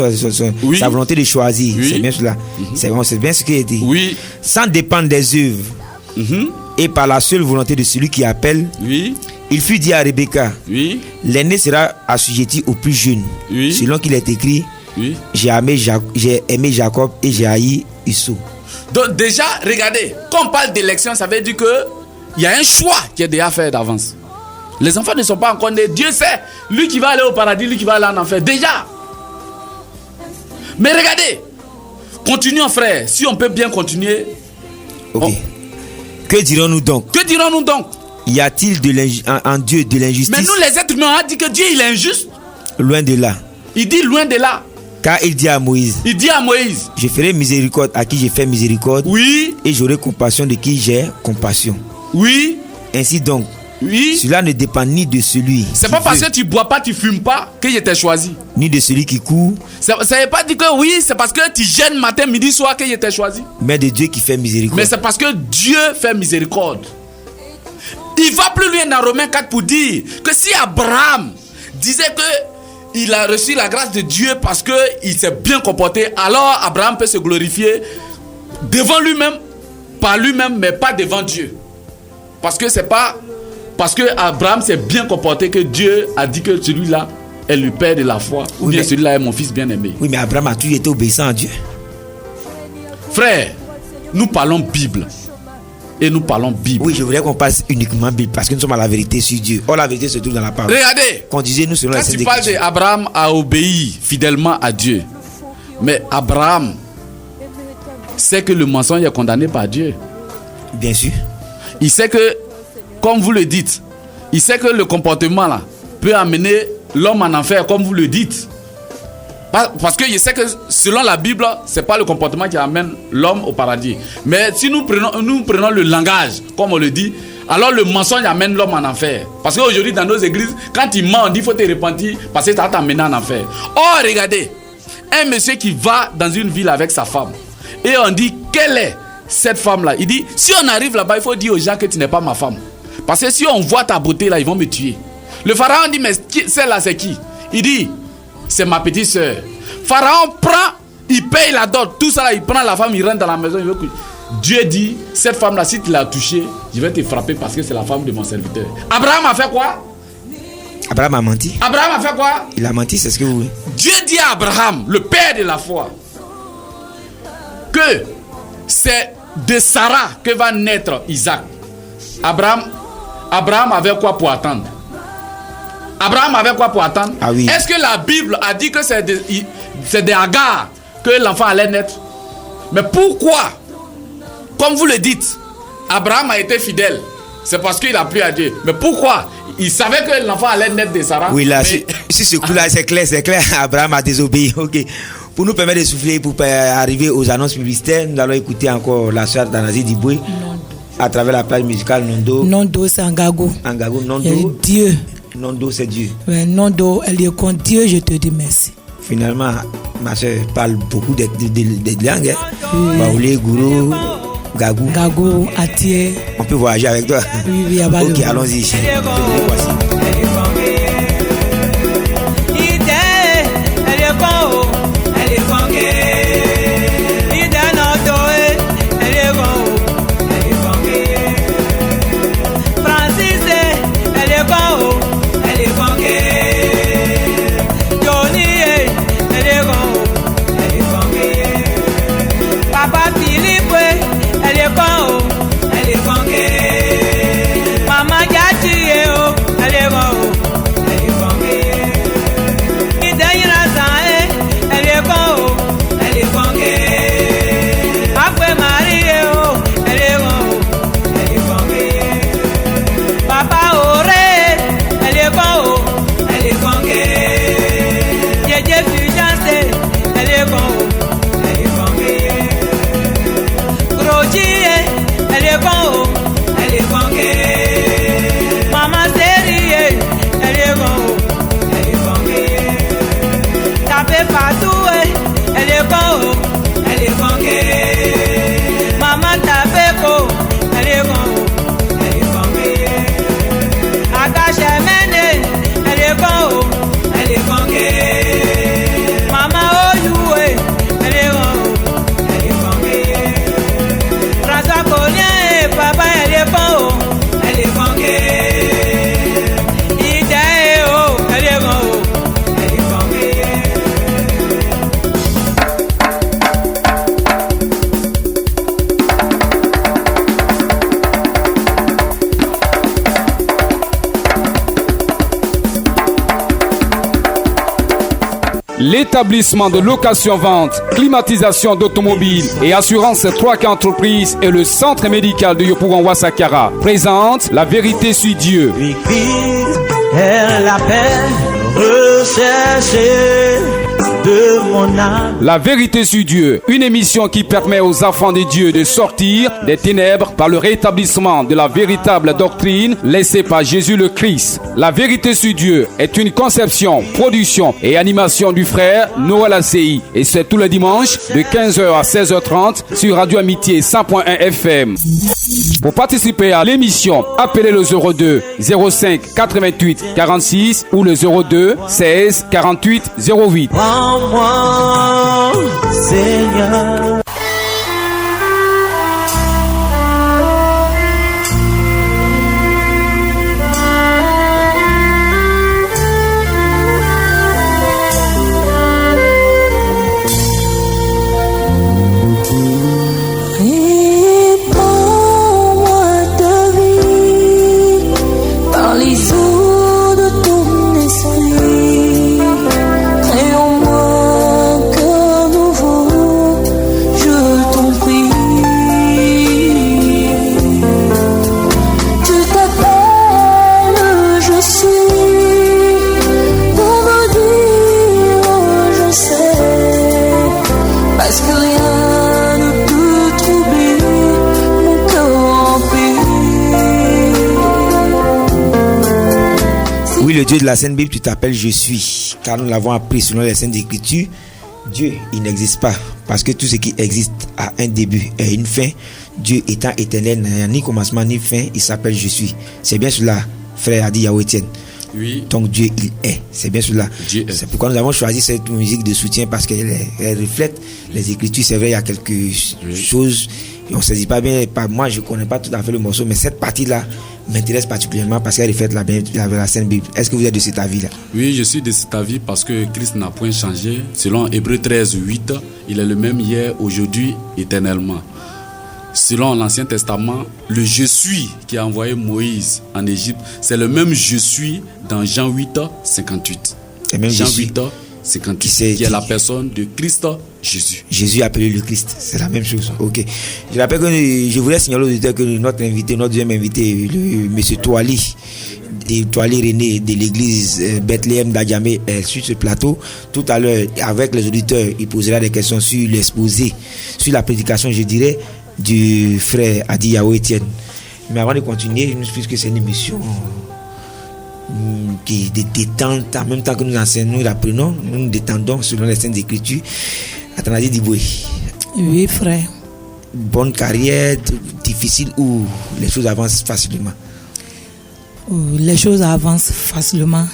Speaker 4: Oui.
Speaker 3: sa volonté de choisir.
Speaker 4: Oui.
Speaker 3: C'est bien cela. C'est bien ce qui est dit.
Speaker 4: Oui.
Speaker 3: Sans dépendre des œuvres,
Speaker 4: Mhm.
Speaker 3: et par la seule volonté de celui qui appelle,
Speaker 4: Oui.
Speaker 3: il fut dit à Rebecca,
Speaker 4: Oui.
Speaker 3: l'aîné sera assujetti au plus jeune.
Speaker 4: Oui.
Speaker 3: Selon qu'il est écrit,
Speaker 4: Oui.
Speaker 3: j'ai aimé Jacob et j'ai haï Esau.
Speaker 4: Donc déjà, regardez, quand on parle d'élection, ça veut dire que il y a un choix qui est déjà fait d'avance. Les enfants ne sont pas encore nés. Dieu sait, lui qui va aller au paradis, lui qui va aller en enfer. Déjà. Mais regardez, continuons frère. Si on peut bien continuer.
Speaker 3: Ok.
Speaker 4: Oh.
Speaker 3: Que dirons-nous donc?
Speaker 4: Que dirons-nous donc?
Speaker 3: Y a-t-il en Dieu de l'injustice?
Speaker 4: Mais nous les êtres humains, on a dit que Dieu il est injuste.
Speaker 3: Loin de là.
Speaker 4: Il dit loin de là.
Speaker 3: Car il dit à Moïse,
Speaker 4: Il dit à Moïse.
Speaker 3: je ferai miséricorde à qui j'ai fait miséricorde,
Speaker 4: Oui,
Speaker 3: et j'aurai compassion de qui j'ai compassion.
Speaker 4: oui,
Speaker 3: Ainsi donc,
Speaker 4: oui.
Speaker 3: cela ne dépend ni de celui
Speaker 4: C'est
Speaker 3: qui
Speaker 4: pas parce
Speaker 3: veut,
Speaker 4: que tu bois pas, tu fumes pas que je t'ai choisi.
Speaker 3: ni de celui qui court,
Speaker 4: Ça veut pas dire que oui, c'est parce que tu jeûnes matin, midi, soir que je t'ai choisi.
Speaker 3: mais de Dieu qui fait miséricorde.
Speaker 4: Mais c'est parce que Dieu fait miséricorde. Il va plus loin dans Romains 4 pour dire que si Abraham disait que il a reçu la grâce de Dieu parce qu'il s'est bien comporté, alors Abraham peut se glorifier devant lui-même, par lui-même, mais pas devant Dieu. Parce que c'est pas parce que Abraham s'est bien comporté que Dieu a dit que celui-là est le père de la foi, ou
Speaker 3: Oui,
Speaker 4: bien
Speaker 3: mais-
Speaker 4: celui-là est mon fils bien-aimé.
Speaker 3: Oui, mais Abraham a toujours été obéissant à Dieu.
Speaker 4: Frère, nous parlons Bible. Et nous parlons Bible.
Speaker 3: Oui, je voudrais qu'on passe uniquement Bible parce que nous sommes à la vérité sur Dieu. Or, la vérité se trouve dans la parole.
Speaker 4: Regardez,
Speaker 3: Conduisez-nous selon
Speaker 4: quand
Speaker 3: la
Speaker 4: tu
Speaker 3: Sainte
Speaker 4: parles
Speaker 3: Écriture.
Speaker 4: d'Abraham a obéi fidèlement à Dieu, Mais Abraham sait que le mensonge est condamné par Dieu.
Speaker 3: Bien sûr.
Speaker 4: Il sait que, comme vous le dites, il sait que le comportement là peut amener l'homme en enfer, comme vous le dites. Parce que je sais que selon la Bible, c'est pas le comportement qui amène l'homme au paradis. Mais si nous prenons le langage, comme on le dit, alors le mensonge amène l'homme en enfer. Parce qu'aujourd'hui, dans nos églises, quand il ment, on dit qu'il faut te repentir parce que ça va t'amener en enfer. Oh, regardez, un monsieur qui va dans une ville avec sa femme et on dit, quelle est cette femme-là? Il dit, si on arrive là-bas, il faut dire aux gens que tu n'es pas ma femme. Parce que si on voit ta beauté là, ils vont me tuer. Le pharaon dit, mais celle-là, c'est qui? Il dit, c'est ma petite soeur. Pharaon prend, il paye la dot, tout ça là, il prend la femme, il rentre dans la maison, il veut que... Dieu dit, cette femme-là, si tu l'as touchée, je vais te frapper parce que c'est la femme de mon serviteur. Abraham a fait quoi?
Speaker 3: Abraham a menti.
Speaker 4: Abraham a fait quoi?
Speaker 3: Il a menti, c'est ce que vous voulez.
Speaker 4: Dieu dit à Abraham, le père de la foi, que c'est de Sarah que va naître Isaac. Abraham avait quoi pour attendre? Abraham avait quoi pour attendre?
Speaker 3: Ah oui.
Speaker 4: Est-ce que la Bible a dit que c'est de Agar que l'enfant allait naître? Mais pourquoi? Comme vous le dites, Abraham a été fidèle. C'est parce qu'il a plu à Dieu. Mais pourquoi? Il savait que l'enfant allait naître de Sarah.
Speaker 3: Oui, là,
Speaker 4: mais...
Speaker 3: sur ce coup-là, c'est clair. Abraham a désobéi. Ok. Pour nous permettre de souffler, pour arriver aux annonces publicitaires, nous allons écouter encore la soeur d'Anazie Diboué à travers la page musicale Nondo.
Speaker 5: Nondo, c'est Angago.
Speaker 3: Angago, Nondo.
Speaker 5: Dieu.
Speaker 3: Nondo, c'est Dieu.
Speaker 5: Ouais, Nondo, elle est contre Dieu, je te dis merci.
Speaker 3: Finalement, ma soeur parle beaucoup de langues. Hein? Baoulé, Gourou, Gagou.
Speaker 5: Gagou, Atié.
Speaker 3: On peut voyager avec toi.
Speaker 5: Oui, il y a pas de...
Speaker 3: Ok, allons-y.
Speaker 1: L'établissement de location-vente, climatisation d'automobiles et assurance Troika Entreprise et le centre médical de Yopougon Ouassakara présente La Vérité sur Dieu. De mon âme. La Vérité sur Dieu, une émission qui permet aux enfants de Dieu de sortir des ténèbres par le rétablissement de la véritable doctrine laissée par Jésus le Christ. La Vérité sur Dieu est une conception, production et animation du frère Noël ACI et c'est tous les dimanches de 15h à 16h30 sur Radio Amitié 100.1 FM. Pour participer à l'émission, appelez le 02 05 88 46 ou le 02 16 48 08.
Speaker 2: Moi, Seigneur.
Speaker 6: Nous
Speaker 3: Parmi le Dieu de la Sainte Bible, tu t'appelles Je suis, car nous l'avons appris selon les Saintes Écritures. Dieu, il n'existe pas, parce que tout ce qui existe a un début et une fin. Dieu étant éternel, n'a ni commencement ni fin, il s'appelle Je suis. C'est bien cela, frère Adi Yahweh Etienne.
Speaker 4: Oui.
Speaker 3: Donc Dieu, il est. C'est bien cela.
Speaker 4: Dieu est.
Speaker 3: C'est pourquoi nous avons choisi cette musique de soutien, parce qu'elle reflète les Écritures. C'est vrai, il y a quelque chose, et on ne se dit pas bien. Moi, je ne connais pas tout à fait le morceau, mais cette partie-là m'intéresse particulièrement parce qu'elle reflète la Sainte Bible. Est-ce que vous êtes de cet avis-là?
Speaker 4: Oui, je suis de cet avis parce que Christ n'a point changé. Selon Hébreux 13, 8, il est le même hier, aujourd'hui, éternellement. Selon l'Ancien Testament, le Je suis qui a envoyé Moïse en Égypte, c'est le même Je suis dans Jean 8, 58. Jean 8, 58, qui est la personne de Christ Jésus.
Speaker 3: Jésus appelé le Christ, c'est la même chose. Ok. Je rappelle que je voulais signaler aux auditeurs que notre deuxième invité, le monsieur Toali René de l'église Bethléem d'Adjamé, est sur ce plateau. Tout à l'heure, avec les auditeurs, il posera des questions sur l'exposé, sur la prédication, je dirais, du frère Adi Yahweh Etienne. Mais avant de continuer, puisque c'est une émission qui est de détente, en même temps que nous enseignons, nous apprenons, nous nous détendons selon les Saintes Écritures. Athanasi Diboué.
Speaker 5: Oui, frère.
Speaker 3: Bonne carrière, difficile ou les choses avancent facilement?
Speaker 5: Les choses avancent facilement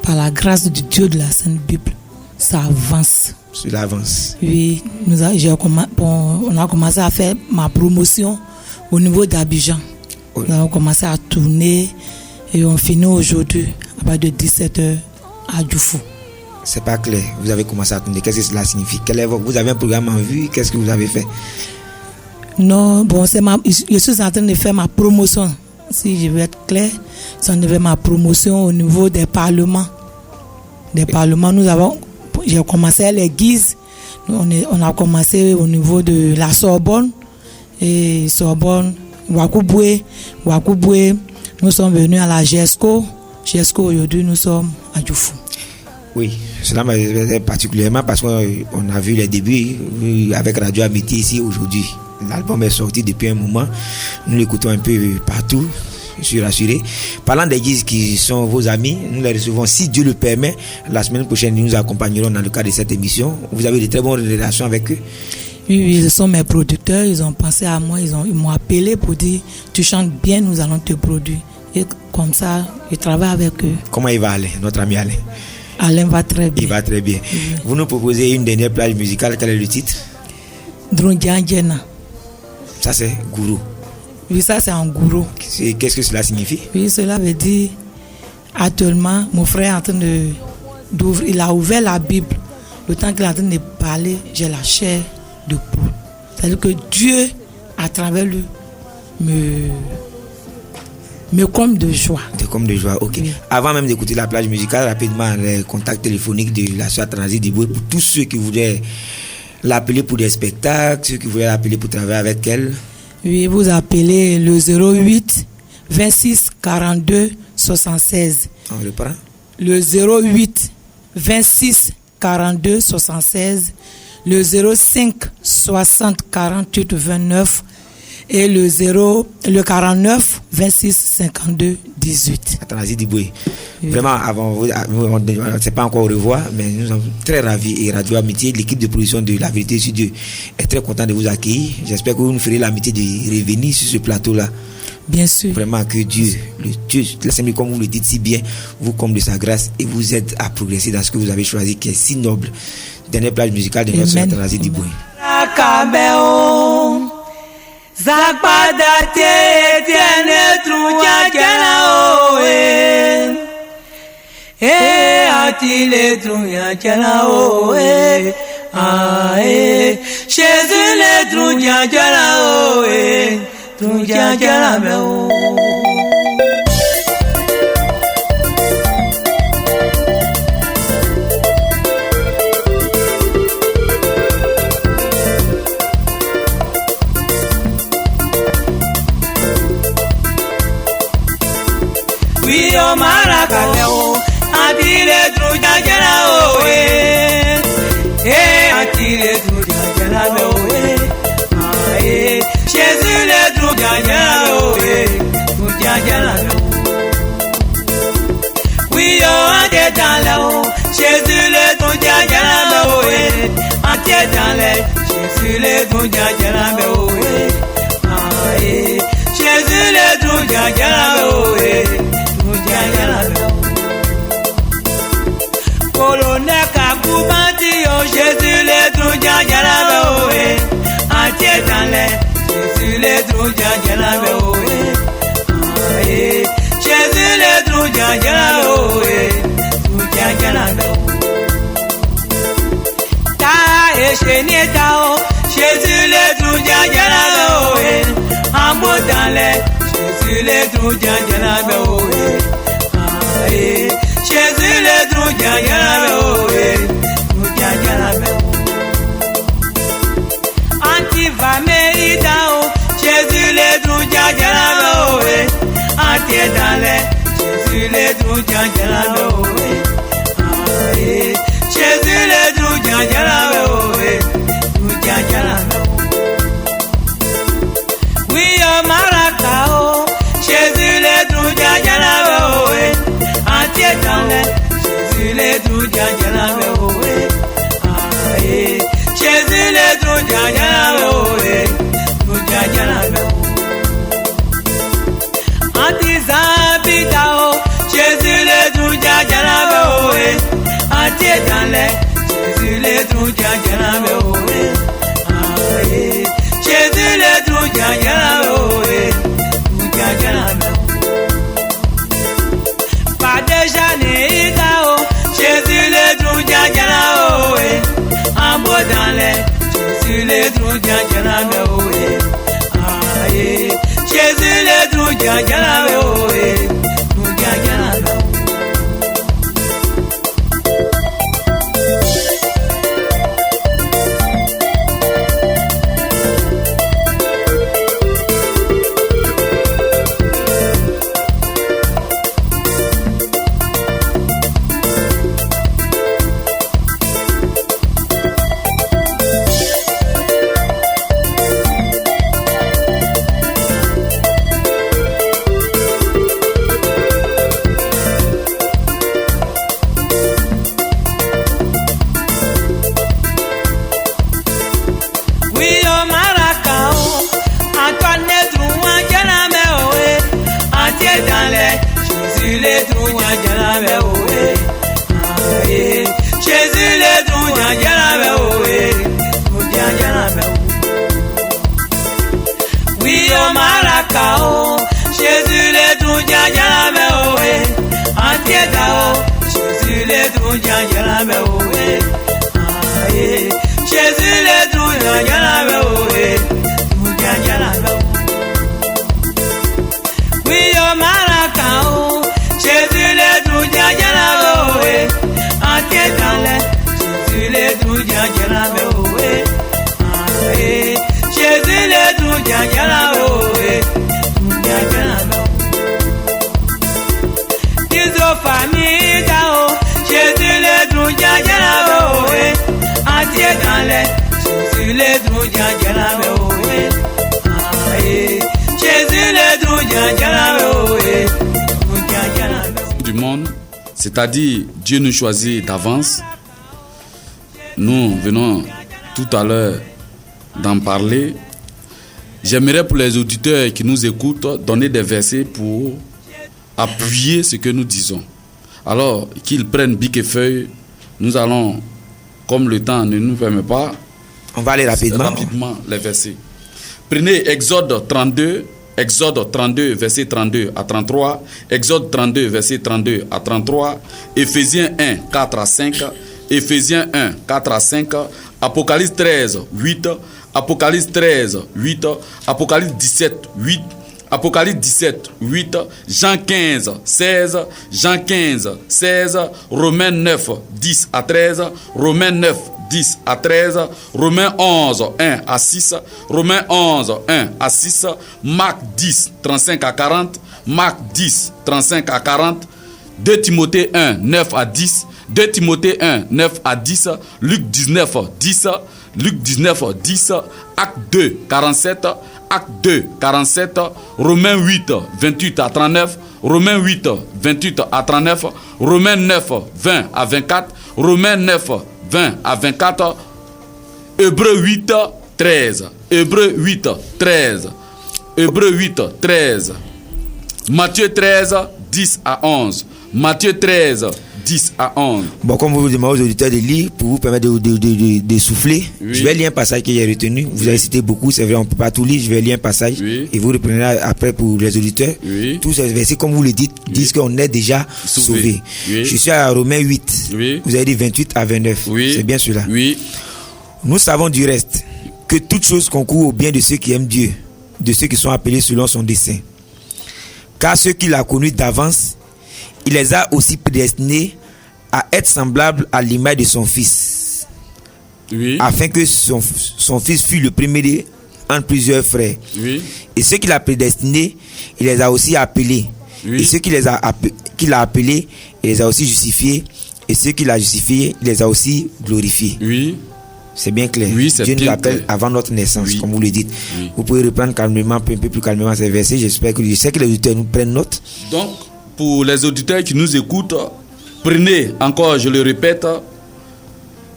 Speaker 5: par la grâce du Dieu de la Sainte Bible. Ça avance.
Speaker 3: Cela avance.
Speaker 5: Oui, on a commencé à faire ma promotion au niveau d'Abidjan. Oui. Nous avons commencé à tourner et on finit aujourd'hui à partir de 17h à Djoufou.
Speaker 3: C'est pas clair. Vous avez commencé à tourner. Qu'est-ce que cela signifie? Vous avez un programme en vue? Qu'est-ce que vous avez fait?
Speaker 5: Non, bon, je suis en train de faire ma promotion. Si je veux être clair, je suis en train de faire ma promotion au niveau des parlements. Des parlements, j'ai commencé à l'église. On a commencé au niveau de la Sorbonne. Et Sorbonne, Ouakouboué. Nous sommes venus à la GESCO. GESCO, aujourd'hui, nous sommes à Djoufou.
Speaker 3: Oui, cela m'intéresse particulièrement parce qu'on a vu les débuts avec Radio Amitié ici aujourd'hui. L'album est sorti depuis un moment. Nous l'écoutons un peu partout. Je suis rassuré. Parlant des guises qui sont vos amis, nous les recevons, si Dieu le permet. La semaine prochaine, nous nous accompagnerons dans le cadre de cette émission. Vous avez de très bonnes relations avec eux?
Speaker 5: Oui, ils sont mes producteurs. Ils ont pensé à moi. Ils m'ont appelé pour dire tu chantes bien, nous allons te produire. Et comme ça, je travaille avec eux.
Speaker 3: Comment il va Alain, notre ami Alain?
Speaker 5: Alain va très bien.
Speaker 3: Il va très bien. Oui. Vous nous proposez une dernière plage musicale. Quel est le titre?
Speaker 5: Drongyanjena.
Speaker 3: Ça c'est gourou.
Speaker 5: Oui, ça c'est un gourou.
Speaker 3: Qu'est-ce que cela signifie?
Speaker 5: Oui, cela veut dire actuellement, mon frère est en train d'ouvrir, il a ouvert la Bible. Le temps qu'il est en train de parler, j'ai la chair de poule. C'est-à-dire que Dieu, à travers lui, me comble de joie.
Speaker 3: Comme de joie, ok. Oui. Avant même d'écouter la plage musicale, rapidement, les contacts téléphoniques de la soeur Athanasi Diboué pour tous ceux qui voudraient l'appeler pour des spectacles, ceux qui voudraient l'appeler pour travailler avec elle. Oui,
Speaker 5: vous appelez le 08 26 42 76.
Speaker 3: On reprend.
Speaker 5: Le 08 26 42 76, le 05 60 48 29 et le 49 26 52 18.
Speaker 3: Athanasi Diboué. Oui. Vraiment, c'est pas encore au revoir, mais nous sommes très ravis et Radio Amitié, l'équipe de production de La Vérité sur Dieu est très content de vous accueillir. J'espère que vous nous ferez l'amitié de revenir sur ce plateau-là.
Speaker 5: Bien sûr.
Speaker 3: Vraiment que Dieu, le Dieu, comme vous le dites si bien, vous comble de sa grâce et vous aide à progresser dans ce que vous avez choisi qui est si noble. Dernière plage musicale de notre soeur Athanasi Diboué.
Speaker 2: Zakpadate etienne truya kela oe atile truya kela oe ae Jésus le truya kela oe truya kela me Marakaleo, atile truja jela oe, atile truja jela oe, ae, Jésus le truja jela oe, truja jela oe. Oui, le trou jajala be oe. Aye. Jésus le trou jajala be oe. Trou jajala be. Colonel Kakubanti yo Jésus le trou jajala be oe. Entier dans les Jésus le trou jajala be oe. Aye. Jésus le trou jajala be oe. Trou jajala be oe. Jésus le trou jajala be oe. En beau dans les Jésus le trou jajala be oe. Aye. Jésus le trou jajala be oe. Trou jajala be oe. Anti-va mérita o. Jésus le trou jajala be oe. Anti dans les Jésus le trou jajala be oe. Aye. Jésus le trou jajala be oe. Trou jajala be oe. Oui o Maracao. Jésus le trou jajala be oe. Entier dans les Jésus le trou jajala be oe. Aye. Jésus le trou jajala be oe. Trou jajala be oe. Anti-zabitao. Jésus le trou jajala be oe. Entier dans les Jésus le trou jajala be oe. Aye. Jésus le trou jajala be oe. Trou jajala be oe. Pas déjà neigao. Jésus le trou jajala oe. En beau dans les Jésus le trou jajala be oe. Aye. Jésus le trou jajala be oe. Trou jajala be oe. Jésus le trou jajala be oe. Trou jajala be oe. Oui o Maracao. Jésus le trou jajala be oe. Entier dao. Jésus le trou jajala be oe. Aye. Jésus le trou jajala be oe. Trou jajala be oe. Oui o Maracao. Jésus le trou jajala be oe. Entier dans les Jésus le trou jajala be oe. Aye. Jésus le trou jajala be oe. Trou jajala be oe. Diso famille dao. Jésus le trou jajala be oe. Entier dans les Jésus le trou jajala be oe. Aye. Jésus le trou jajala be oe. Trou jajala be oe.
Speaker 4: Du monde, c'est-à-dire Dieu nous choisit d'avance. Nous venons tout à l'heure d'en parler. J'aimerais pour les auditeurs qui nous écoutent donner des versets pour appuyer ce que nous disons. Alors qu'ils prennent bic et feuille, nous allons, comme le temps ne nous permet pas,
Speaker 3: on va aller rapidement
Speaker 4: les versets. Prenez Exode 32, verset 32 à 33, Exode 32, verset 32 à 33, Éphésiens 1, 4 à 5, Éphésiens 1, 4 à 5, Apocalypse 13, 8, Apocalypse 13, 8, Apocalypse 17, 8, Apocalypse 17, 8, Jean 15, 16, Jean 15, 16, Romains 9, 10 à 13, Romains 9, 10 à 13, Romains 11, 1 à 6, Romains 11, 1 à 6, Marc 10, 35 à 40, Marc 10, 35 à 40, 2 Timothée 1, 9 à 10, 2 Timothée 1, 9 à 10, Luc 19, 10, Luc 19, 10, Acte 2, 47, Acte 2, 47, Romains 8, 28 à 39, Romains 8, 28 à 39, Romains 9, 20 à 24, Romains 9, 20 à 24, Hébreux 8, 13. Hébreux 8, 13. Hébreux 8, 13. Matthieu 13, 10 à 11. Matthieu 13, 10 à 11.
Speaker 3: Bon, comme vous demandez aux auditeurs de lire, pour vous permettre de souffler, je vais lire un passage que j'ai retenu. Vous avez cité beaucoup, c'est vrai, on ne peut pas tout lire. Je vais lire un passage et vous reprenez après pour les auditeurs. Tous ces versets, comme vous le dites, disent qu'on est déjà sauvé. Je suis à Romains 8. Vous avez dit 28 à 29. C'est bien cela. Nous savons du reste que toute chose concourt au bien de ceux qui aiment Dieu, de ceux qui sont appelés selon son dessein. Car ceux qu'il a connus d'avance, il les a aussi prédestinés à être semblables à l'image de son Fils, afin que son Fils fût le premier entre plusieurs frères. Et ceux qu'il a prédestinés, il les a aussi appelés. Et ceux qu'il a appelés, il les a aussi justifiés. Et ceux qu'il a justifiés, il les a aussi glorifiés. C'est bien clair. Dieu nous appelle avant notre naissance, comme vous le dites. Vous pouvez reprendre calmement, un peu plus calmement ces versets. Je sais que les auditeurs nous prennent note.
Speaker 4: Donc, pour les auditeurs qui nous écoutent, prenez encore, je le répète,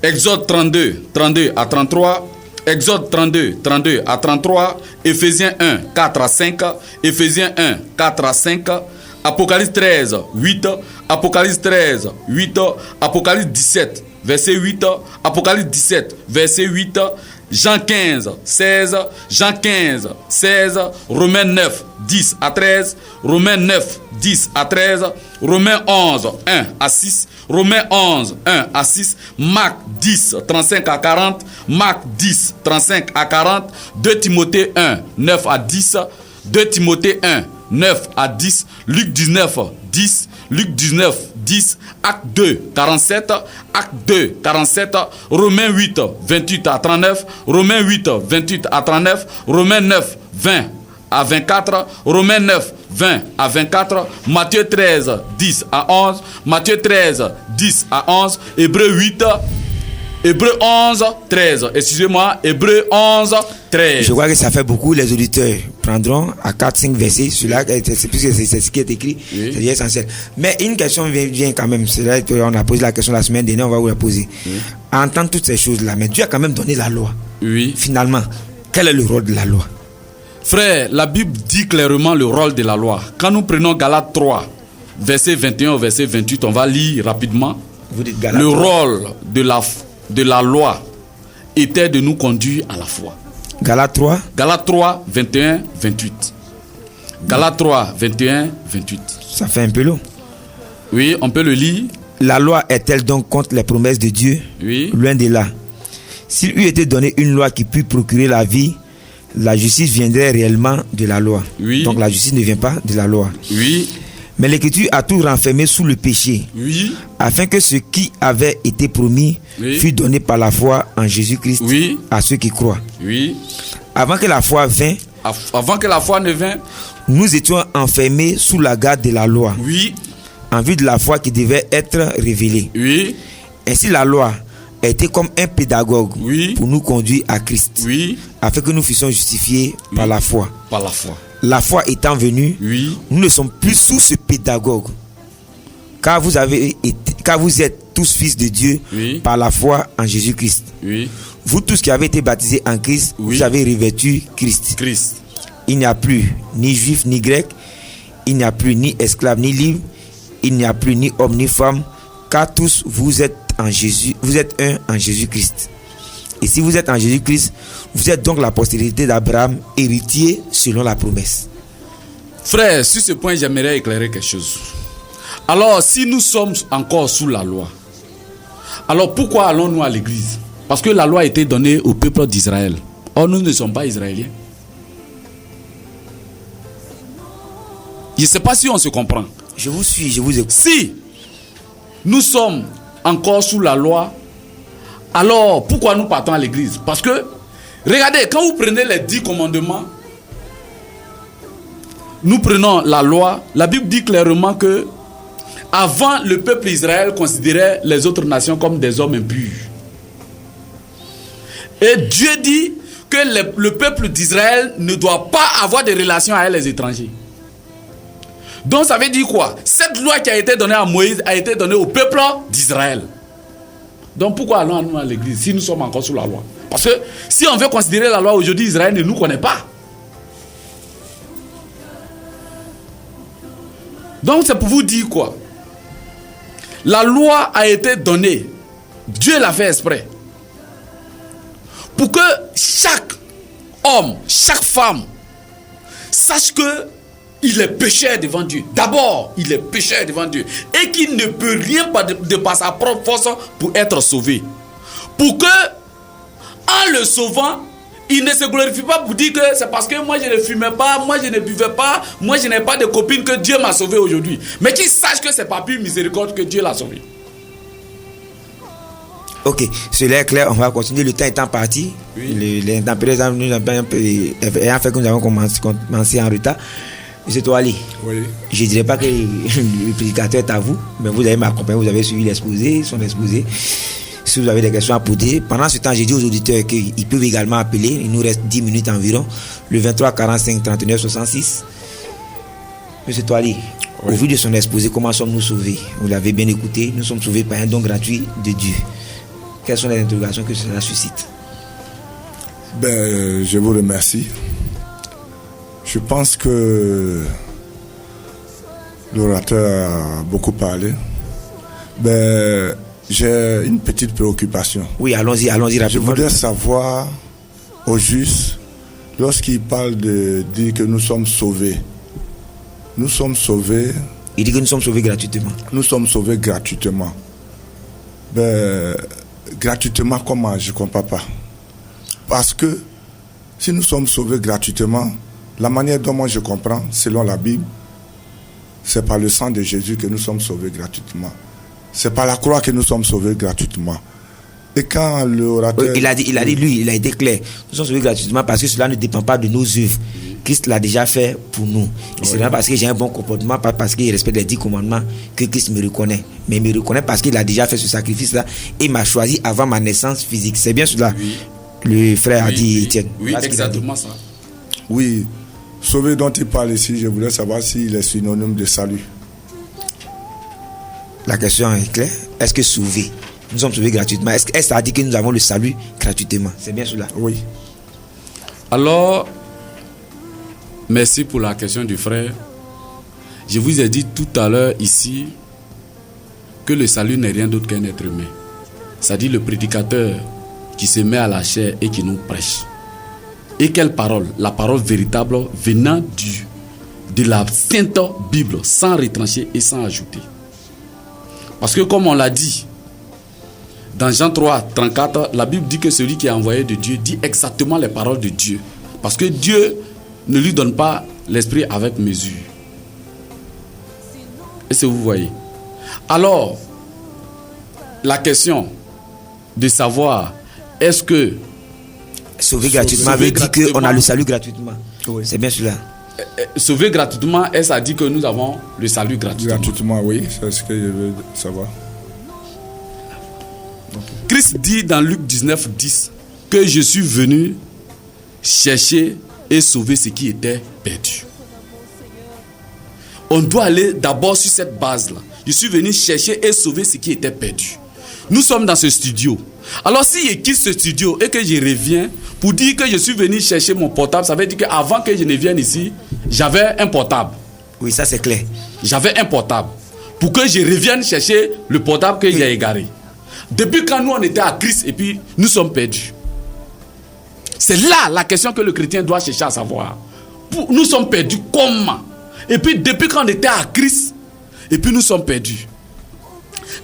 Speaker 4: Exode 32, 32 à 33, Exode 32, 32 à 33, Éphésiens 1, 4 à 5, Éphésiens 1, 4 à 5, Apocalypse 13, 8, Apocalypse 13, 8, Apocalypse 17, verset 8, Apocalypse 17, verset 8, Jean 15, 16, Jean 15, 16, Romains 9, 10 à 13, Romains 9, 10 à 13, Romains 11, 1 à 6, Romains 11, 1 à 6, Marc 10, 35 à 40, Marc 10, 35 à 40, 2 Timothée 1, 9 à 10, 2 Timothée 1, 9 à 10, Luc 19, 10, Luc 19, 10, Acte 2, 47, Acte 2, 47, Romains 8, 28 à 39, Romains 8, 28 à 39, Romains 9, 20 à 24, Romains 9, 20 à 24, Matthieu 13, 10 à 11, Matthieu 13, 10 à 11, Hébreux 8, Hébreux 11, 13. Excusez-moi, Hébreux 11, 13.
Speaker 3: Je crois que ça fait beaucoup. Les auditeurs prendront à 4-5 versets. Celui-là, puisque c'est ce qui est écrit, c'est essentiel. Mais une question vient quand même. C'est là qu'on a posé la question la semaine dernière, on va vous la poser. À entendre toutes ces choses-là, mais Dieu a quand même donné la loi. Finalement, quel est le rôle de la loi?
Speaker 4: Frère, la Bible dit clairement le rôle de la loi. Quand nous prenons Galates 3, verset 21 au verset 28, on va lire rapidement.
Speaker 3: Vous dites Galates
Speaker 4: le
Speaker 3: 3.
Speaker 4: Rôle de la loi était de nous conduire à la foi.
Speaker 3: Galates 3.
Speaker 4: Galates 3, 21, 28. Galates 3, 21, 28.
Speaker 3: Ça fait un peu long.
Speaker 4: Oui, on peut le lire.
Speaker 3: La loi est-elle donc contre les promesses de Dieu? Loin de là. S'il eût été donné une loi qui pût procurer la vie, la justice viendrait réellement de la loi. Donc la justice ne vient pas de la loi. Mais l'Écriture a tout renfermé sous le péché, afin que ce qui avait été promis fût donné par la foi en Jésus-Christ à ceux qui croient. Avant que la foi vînt,
Speaker 4: ne vint,
Speaker 3: nous étions enfermés sous la garde de la loi, en vue de la foi qui devait être révélée. Ainsi la loi a été comme un pédagogue pour nous conduire à Christ, afin que nous fussions justifiés par la foi. La foi étant venue, nous ne sommes plus sous ce pédagogue, car vous êtes tous fils de Dieu par la foi en Jésus-Christ. Vous tous qui avez été baptisés en Christ, vous avez revêtu Christ. Il n'y a plus ni juif ni grec, il n'y a plus ni esclave ni libre, il n'y a plus ni homme ni femme, car tous vous êtes en Jésus, vous êtes un en Jésus-Christ. Et si vous êtes en Jésus-Christ, vous êtes donc la postérité d'Abraham, héritier selon la promesse.
Speaker 4: Frère, sur ce point, j'aimerais éclairer quelque chose. Alors, si nous sommes encore sous la loi, alors pourquoi allons-nous à l'église? Parce que la loi a été donnée au peuple d'Israël. Or, nous ne sommes pas israéliens. Je ne sais pas si on se comprend.
Speaker 3: Je vous suis, je vous écoute.
Speaker 4: Si nous sommes encore sous la loi, alors pourquoi nous partons à l'église? Parce que, regardez, quand vous prenez les 10 commandements, nous prenons la loi, la Bible dit clairement que avant, le peuple Israël considérait les autres nations comme des hommes impurs. Et Dieu dit que le peuple d'Israël ne doit pas avoir de relations avec les étrangers. Donc ça veut dire quoi? Cette loi qui a été donnée à Moïse a été donnée au peuple d'Israël. Donc pourquoi allons-nous à l'église si nous sommes encore sous la loi? Parce que si on veut considérer la loi aujourd'hui, Israël ne nous connaît pas. Donc c'est pour vous dire quoi? La loi a été donnée. Dieu l'a fait exprès. Pour que chaque homme, chaque femme sache que il est pécheur devant Dieu. D'abord, il est pécheur devant Dieu. Et qu'il ne peut rien de par sa propre force pour être sauvé. Pour que, en le sauvant, il ne se glorifie pas pour dire que c'est parce que moi je ne fumais pas, moi je ne buvais pas, moi je n'ai pas de copine que Dieu m'a sauvé aujourd'hui. Mais qu'il sache que c'est pas plus miséricorde que Dieu l'a sauvé.
Speaker 3: Ok, cela est clair, on va continuer. Le temps étant parti, oui. Les intempéries nous ont un peu ayant fait que nous avons commencé en retard. Monsieur Toali, oui. Je ne dirais pas que le prédicateur est à vous, mais vous avez m'accompagné, vous avez suivi l'exposé, son exposé. Si vous avez des questions à poser, pendant ce temps, j'ai dit aux auditeurs qu'ils peuvent également appeler. Il nous reste 10 minutes environ. Le 23 45 39 66. Monsieur Toali, oui. Au vu de son exposé, comment sommes-nous sauvés? Vous l'avez bien écouté, nous sommes sauvés par un don gratuit de Dieu. Quelles sont les interrogations que cela suscite?
Speaker 6: Je vous remercie. Je pense que l'orateur a beaucoup parlé. J'ai une petite préoccupation. Oui, allons-y rapidement. Je voudrais savoir au juste, lorsqu'il parle de dire que nous sommes sauvés. Nous sommes sauvés.
Speaker 3: Il dit que nous sommes sauvés gratuitement.
Speaker 6: Nous sommes sauvés gratuitement. Gratuitement, comment? Je ne comprends pas. Parce que si nous sommes sauvés gratuitement, la manière dont moi je comprends, selon la Bible, c'est par le sang de Jésus que nous sommes sauvés gratuitement. C'est par la croix que nous sommes sauvés gratuitement. Et quand l'orateur...
Speaker 3: Il a dit, lui, il a été clair. Nous sommes sauvés gratuitement parce que cela ne dépend pas de nos œuvres. Christ l'a déjà fait pour nous. Et c'est pas parce que j'ai un bon comportement, pas parce qu'il respecte les 10 commandements que Christ me reconnaît. Mais il me reconnaît parce qu'il a déjà fait ce sacrifice-là et m'a choisi avant ma naissance physique. C'est bien cela. Oui. Le frère a dit, Étienne.
Speaker 4: Oui, exactement ça.
Speaker 6: Oui. Sauvé dont il parle ici, je voulais savoir s'il est synonyme de salut.
Speaker 3: La question est claire. Est-ce que sauvé? Nous sommes sauvés gratuitement. Est-ce que ça dit que nous avons le salut gratuitement? C'est bien cela.
Speaker 6: Oui.
Speaker 4: Alors, merci pour la question du frère. Je vous ai dit tout à l'heure ici que le salut n'est rien d'autre qu'un être humain. C'est-à-dire le prédicateur qui se met à la chair et qui nous prêche. Et quelle parole? La parole véritable venant de la Sainte Bible, sans retrancher et sans ajouter. Parce que comme on l'a dit, dans Jean 3, 34, la Bible dit que celui qui est envoyé de Dieu dit exactement les paroles de Dieu. Parce que Dieu ne lui donne pas l'esprit avec mesure. Est-ce que vous voyez? Alors, la question de savoir, est-ce que
Speaker 3: sauver gratuitement veut dire qu'on a le salut gratuitement. Oui. C'est bien cela.
Speaker 4: Sauver gratuitement, est-ce à dire que nous avons le salut gratuitement?
Speaker 6: Gratuitement, oui, c'est ce que je veux savoir.
Speaker 4: Christ dit dans Luc 19, 10 que je suis venu chercher et sauver ce qui était perdu. On doit aller d'abord sur cette base-là. Je suis venu chercher et sauver ce qui était perdu. Nous sommes dans ce studio. Alors si je quitte ce studio et que je reviens pour dire que je suis venu chercher mon portable, ça veut dire qu'avant que je ne vienne ici, j'avais un portable.
Speaker 3: Oui, ça c'est clair.
Speaker 4: J'avais un portable. Pour que je revienne chercher le portable que j'ai égaré. Depuis quand nous on était à Christ et puis nous sommes perdus. C'est là la question que le chrétien doit chercher à savoir. Nous sommes perdus comment? Et puis depuis quand on était à Christ et puis nous sommes perdus.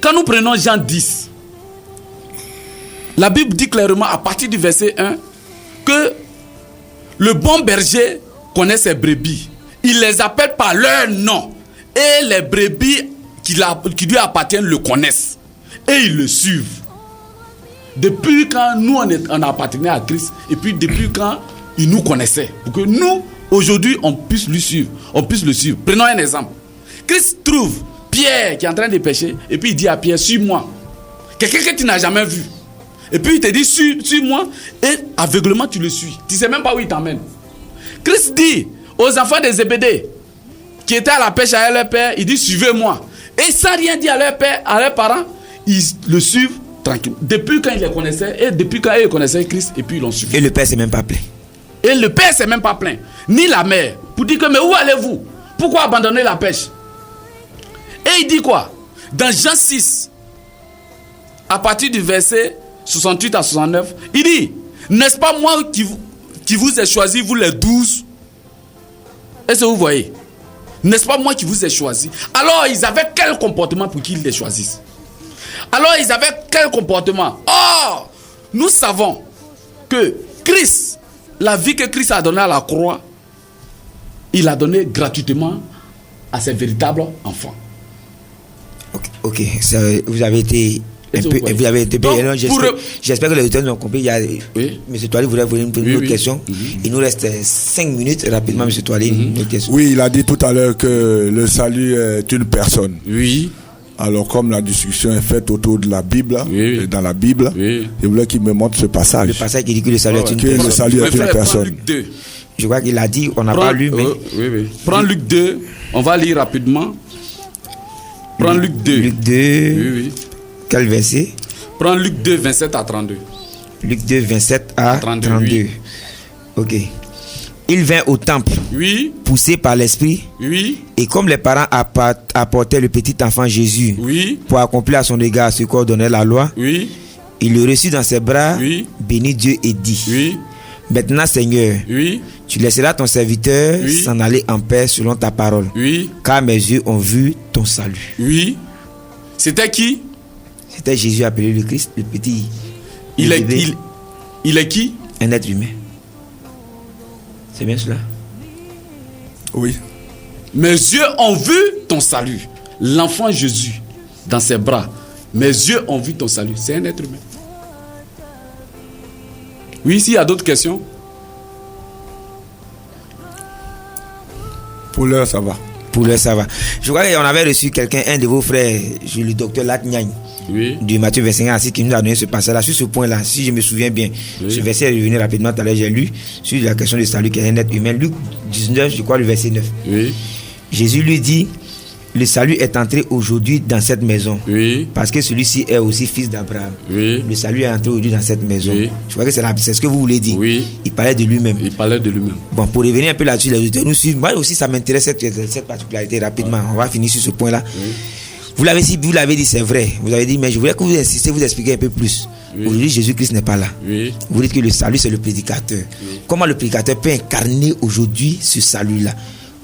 Speaker 4: Quand nous prenons Jean 10, la Bible dit clairement à partir du verset 1 que le bon berger connaît ses brebis. Il les appelle par leur nom. Et les brebis qui lui appartiennent le connaissent. Et ils le suivent. Depuis quand nous on appartenait à Christ et puis depuis quand il nous connaissait. Pour que nous, aujourd'hui, on puisse lui suivre. On puisse le suivre. Prenons un exemple. Christ trouve Pierre qui est en train de pécher et puis il dit à Pierre, suis-moi. Quelqu'un que tu n'as jamais vu. Et puis il te dit, suis-moi et aveuglement tu le suis. Tu ne sais même pas où il t'emmène. Christ dit aux enfants des Zébédée qui étaient à la pêche avec leur père, il dit, suivez-moi. Et sans rien dire à leur père, à leurs parents, ils le suivent tranquille. Depuis quand il les connaissait, et depuis quand ils connaissaient Christ, et puis ils l'ont suivi.
Speaker 3: Et le père s'est même pas plaint.
Speaker 4: Et le père s'est même pas plaint, ni la mère, pour dire que mais où allez-vous? Pourquoi abandonner la pêche? Et il dit quoi? Dans Jean 6, à partir du verset 68 à 69, il dit, n'est-ce pas moi qui vous ai choisi, vous les 12? Est-ce que vous voyez? N'est-ce pas moi qui vous ai choisi? Alors ils avaient quel comportement pour qu'ils les choisissent? Alors ils avaient quel comportement? Or, nous savons que Christ, la vie que Christ a donnée à la croix, il a donné gratuitement à ses véritables enfants.
Speaker 3: Ok. Vous avez été un peu. Vous avez été.
Speaker 4: Donc,
Speaker 3: j'espère que les auditeurs nous ont compris.
Speaker 4: Oui.
Speaker 3: M. Toali voulait vous poser une autre question. Il nous reste 5 minutes rapidement, M. Toali. Une autre question.
Speaker 6: Oui, il a dit tout à l'heure que le salut est une personne.
Speaker 4: Oui.
Speaker 6: Alors, comme la discussion est faite autour de la Bible, et dans la Bible, je voulais qu'il me montre ce passage.
Speaker 3: Le passage qui dit que le salut est une personne.
Speaker 6: Le salut est une personne.
Speaker 4: Luc 2.
Speaker 3: Je crois qu'il a dit, on n'a pas lu, mais.
Speaker 4: Oui. Prends Luc 2, on va lire rapidement. Prends Luc 2.
Speaker 3: Luc 2.
Speaker 4: Oui.
Speaker 3: Quel verset?
Speaker 4: Prends Luc 2, 27 à 32.
Speaker 3: Luc 2, 27 à 32.
Speaker 4: Oui.
Speaker 3: Ok. Il vint au temple, poussé par l'esprit, et comme les parents apportaient le petit enfant Jésus pour accomplir à son égard ce qu'ordonnait la loi, il le reçut dans ses bras, bénit Dieu et dit, maintenant Seigneur, tu laisseras ton serviteur s'en aller en paix selon ta parole, car mes yeux ont vu ton salut.
Speaker 4: C'était qui?
Speaker 3: C'était Jésus appelé le Christ, le petit.
Speaker 4: Il est qui?
Speaker 3: Un être humain. C'est bien cela?
Speaker 6: Oui.
Speaker 4: Mes yeux ont vu ton salut. L'enfant Jésus dans ses bras. Mes yeux ont vu ton salut. C'est un être humain. Oui, s'il y a d'autres questions.
Speaker 6: Pour l'heure, ça va.
Speaker 3: Pour l'heure, ça va. Je crois qu'on avait reçu quelqu'un, un de vos frères, le docteur Latniagne, du Matthieu 25 ainsi qui nous a donné ce passage-là. Sur ce point-là, si je me souviens bien, ce verset est revenu rapidement tout à l'heure, j'ai lu sur la question du salut qui est un être humain. Luc 19, je crois, le verset 9. Jésus lui dit, le salut est entré aujourd'hui dans cette maison. Parce que celui-ci est aussi fils d'Abraham. Le salut est entré aujourd'hui dans cette maison. Je crois que c'est ce que vous voulez dire. Il parlait de lui-même. Bon, pour revenir un peu là-dessus, les auditeurs nous suivent. Moi aussi, ça m'intéresse cette particularité rapidement. On va finir sur ce point-là. Vous l'avez dit, c'est vrai. Vous avez dit, mais je voulais que vous insistiez, vous expliquiez un peu plus. Aujourd'hui, Jésus-Christ n'est pas là. Vous dites que le salut, c'est le prédicateur. Comment le prédicateur peut incarner aujourd'hui ce salut-là?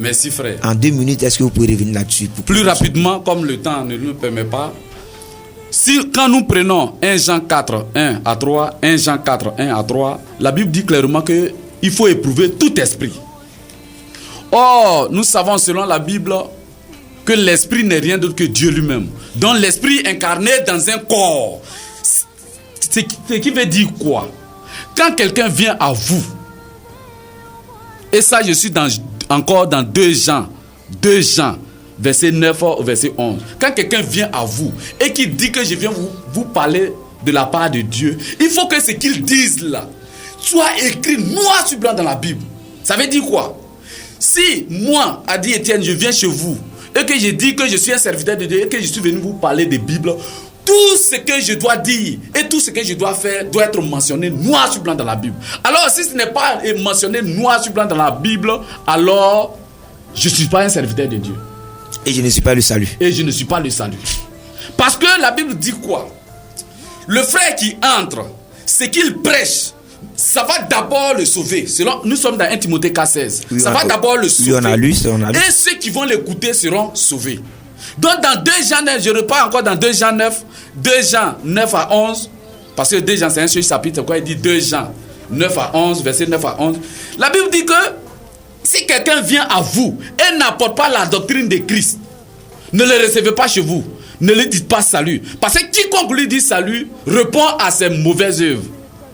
Speaker 4: Merci frère.
Speaker 3: En 2 minutes, est-ce que vous pouvez revenir là-dessus?
Speaker 4: Plus rapidement, comme le temps ne nous permet pas. Quand nous prenons 1 Jean 4, 1 à 3, 1 Jean 4, 1 à 3, la Bible dit clairement qu'il faut éprouver tout esprit. Or, nous savons selon la Bible que l'esprit n'est rien d'autre que Dieu lui-même. Donc l'esprit incarné dans un corps. Ce qui veut dire quoi? Quand quelqu'un vient à vous, et ça je suis encore dans 2 Jean, verset 9 au verset 11. Quand quelqu'un vient à vous et qu'il dit que je viens vous parler de la part de Dieu, il faut que ce qu'il dise là soit écrit noir sur blanc dans la Bible. Ça veut dire quoi? Si moi, a dit Étienne, je viens chez vous et que je dis que je suis un serviteur de Dieu et que je suis venu vous parler de Bible, tout ce que je dois dire et tout ce que je dois faire doit être mentionné noir sur blanc dans la Bible. Alors si ce n'est pas mentionné noir sur blanc dans la Bible, alors je ne suis pas un serviteur de Dieu.
Speaker 3: Et je ne suis pas le salut.
Speaker 4: Parce que la Bible dit quoi? Le frère qui entre, ce qu'il prêche, ça va d'abord le sauver. Nous sommes dans 1 Timothée 4,16. Ça va d'abord le sauver.
Speaker 3: On a lu.
Speaker 4: Et ceux qui vont l'écouter seront sauvés. Donc dans 2 Jean 9, je repars encore dans 2 Jean 9, 2 Jean 9 à 11, parce que 2 Jean c'est un seul chapitre, quoi, il dit 2 Jean 9 à 11, verset 9 à 11. La Bible dit que si quelqu'un vient à vous et n'apporte pas la doctrine de Christ, ne le recevez pas chez vous, ne lui dites pas salut. Parce que quiconque lui dit salut répond à ses mauvaises œuvres,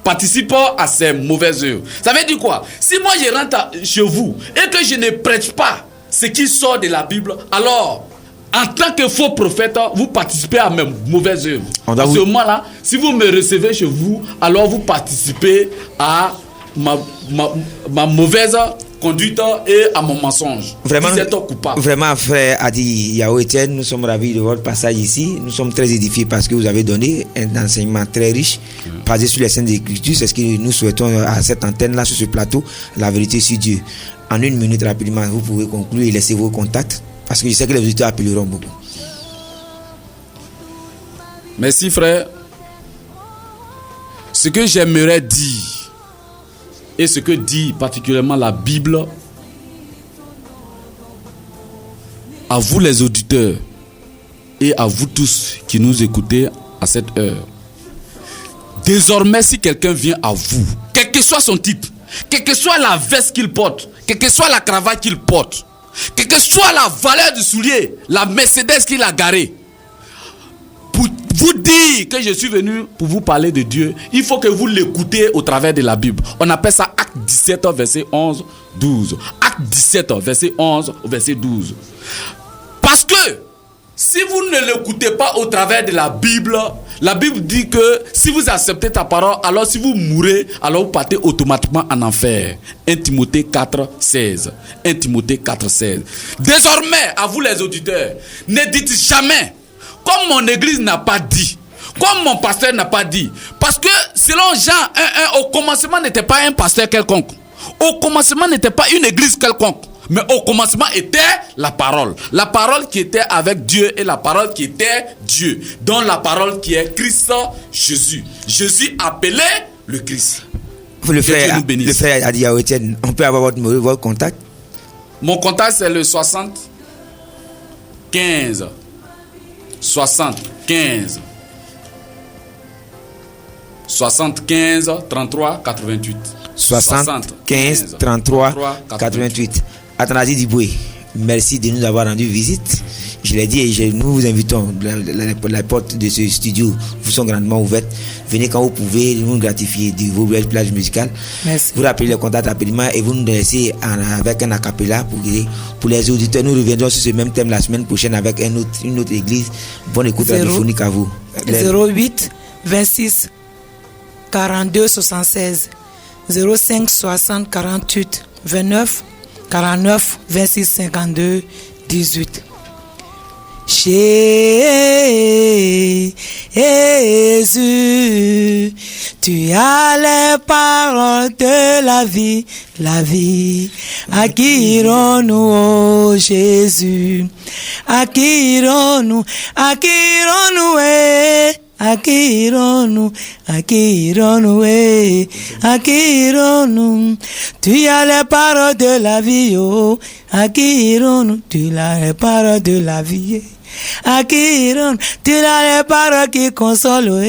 Speaker 4: participe à ses mauvaises œuvres. Ça veut dire quoi? Si moi je rentre chez vous et que je ne prêche pas ce qui sort de la Bible, alors en tant que faux prophète, vous participez à mes mauvaises œuvres. À ce moment-là, si vous me recevez chez vous, alors vous participez à ma mauvaise conduite et à mon mensonge.
Speaker 3: Vraiment,
Speaker 4: vous êtes coupable.
Speaker 3: Vraiment, frère Adi Yao Etienne, nous sommes ravis de votre passage ici. Nous sommes très édifiés parce que vous avez donné un enseignement très riche, basé sur les Saintes Écritures. C'est ce que nous souhaitons à cette antenne-là, sur ce plateau, la vérité sur Dieu. En 1 minute, rapidement, vous pouvez conclure et laisser vos contacts, parce que je sais que les auditeurs appelleront beaucoup.
Speaker 4: Merci, frère. Ce que j'aimerais dire, et ce que dit particulièrement la Bible, à vous les auditeurs et à vous tous qui nous écoutez à cette heure, désormais si quelqu'un vient à vous, quel que soit son type, quelle que soit la veste qu'il porte, quelle que soit la cravate qu'il porte, quelle que soit la valeur du soulier, la Mercedes qu'il a garée, pour vous dire que je suis venu pour vous parler de Dieu, il faut que vous l'écoutez au travers de la Bible. On appelle ça Acte 17, verset 11, 12. Acte 17, verset 11, verset 12. Parce que si vous ne l'écoutez pas au travers de la Bible dit que si vous acceptez ta parole, alors si vous mourrez, alors vous partez automatiquement en enfer. 1 Timothée 4, 16. 1 Timothée 4, 16. Désormais, à vous les auditeurs, ne dites jamais, comme mon église n'a pas dit, comme mon pasteur n'a pas dit. Parce que selon Jean 1, au commencement n'était pas un pasteur quelconque. Au commencement n'était pas une église quelconque. Mais au commencement était la parole. La parole qui était avec Dieu et la parole qui était Dieu. Donc la parole qui est Christ Jésus. Jésus appelé le Christ.
Speaker 3: Le frère Adi Yao Etienne, on peut avoir votre contact?
Speaker 4: Mon contact c'est le 75 33 88.
Speaker 3: 75 33 88. Athanasi Diboué, merci de nous avoir rendu visite. Je l'ai dit et nous vous invitons. La porte de ce studio vous sont grandement ouvertes. Venez quand vous pouvez nous gratifier de vos belles plages musicales.
Speaker 5: Merci.
Speaker 3: Vous rappelez les contacts rapidement et vous nous laissez avec un acapella pour les auditeurs. Nous reviendrons sur ce même thème la semaine prochaine avec une autre église. Bonne écoute radiophonique à vous.
Speaker 5: 08 26 42 76 05 60 48 29 49 26 52 18. Jésus, tu as les paroles de la vie. À qui irons-nous, oh Jésus? À qui irons-nous? À qui irons-nous, à qui irons-nous? À qui irons-nous? À qui irons-nous? Tu as les paroles de la vie, oh. À qui irons-nous? Tu as les paroles de la vie. À qui irons-nous? Tu as les paroles qui consolent, oh.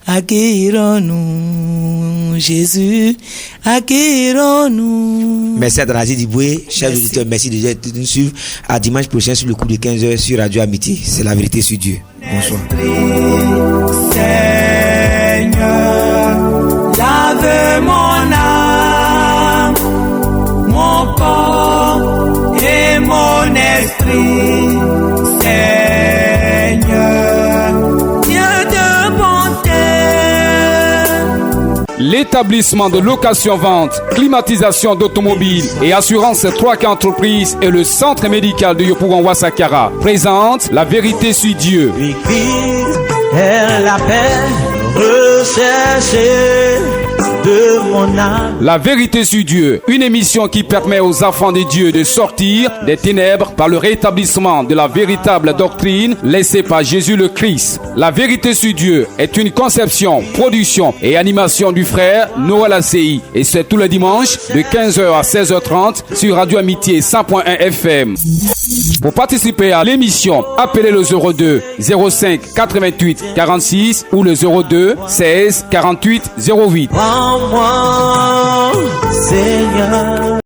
Speaker 5: À qui irons-nous, Jésus? À qui irons-nous?
Speaker 3: Merci à Athanasi Diboué, chers auditeurs, merci de nous suivre. À dimanche prochain sur le coup de 15h sur Radio Amitié. C'est la vérité sur Dieu. Bonsoir.
Speaker 2: Seigneur, lave mon âme, mon corps et mon esprit. Seigneur, Dieu de bonté.
Speaker 1: L'établissement de location-vente, climatisation d'automobiles et assurance 3K Entreprises et le centre médical de Yopougon Sakara présente la vérité sur Dieu.
Speaker 7: Elle appelle, rechercher de mon âme.
Speaker 1: La vérité sur Dieu, une émission qui permet aux enfants de Dieu de sortir des ténèbres par le rétablissement de la véritable doctrine laissée par Jésus le Christ. La vérité sur Dieu est une conception, production et animation du frère Noël ACI et c'est tous les dimanches de 15h à 16h30 sur Radio Amitié 100.1 FM. Pour participer à l'émission, appelez le 02 05 88 46 ou le 02 16 48 08.
Speaker 7: Prends-moi, Seigneur.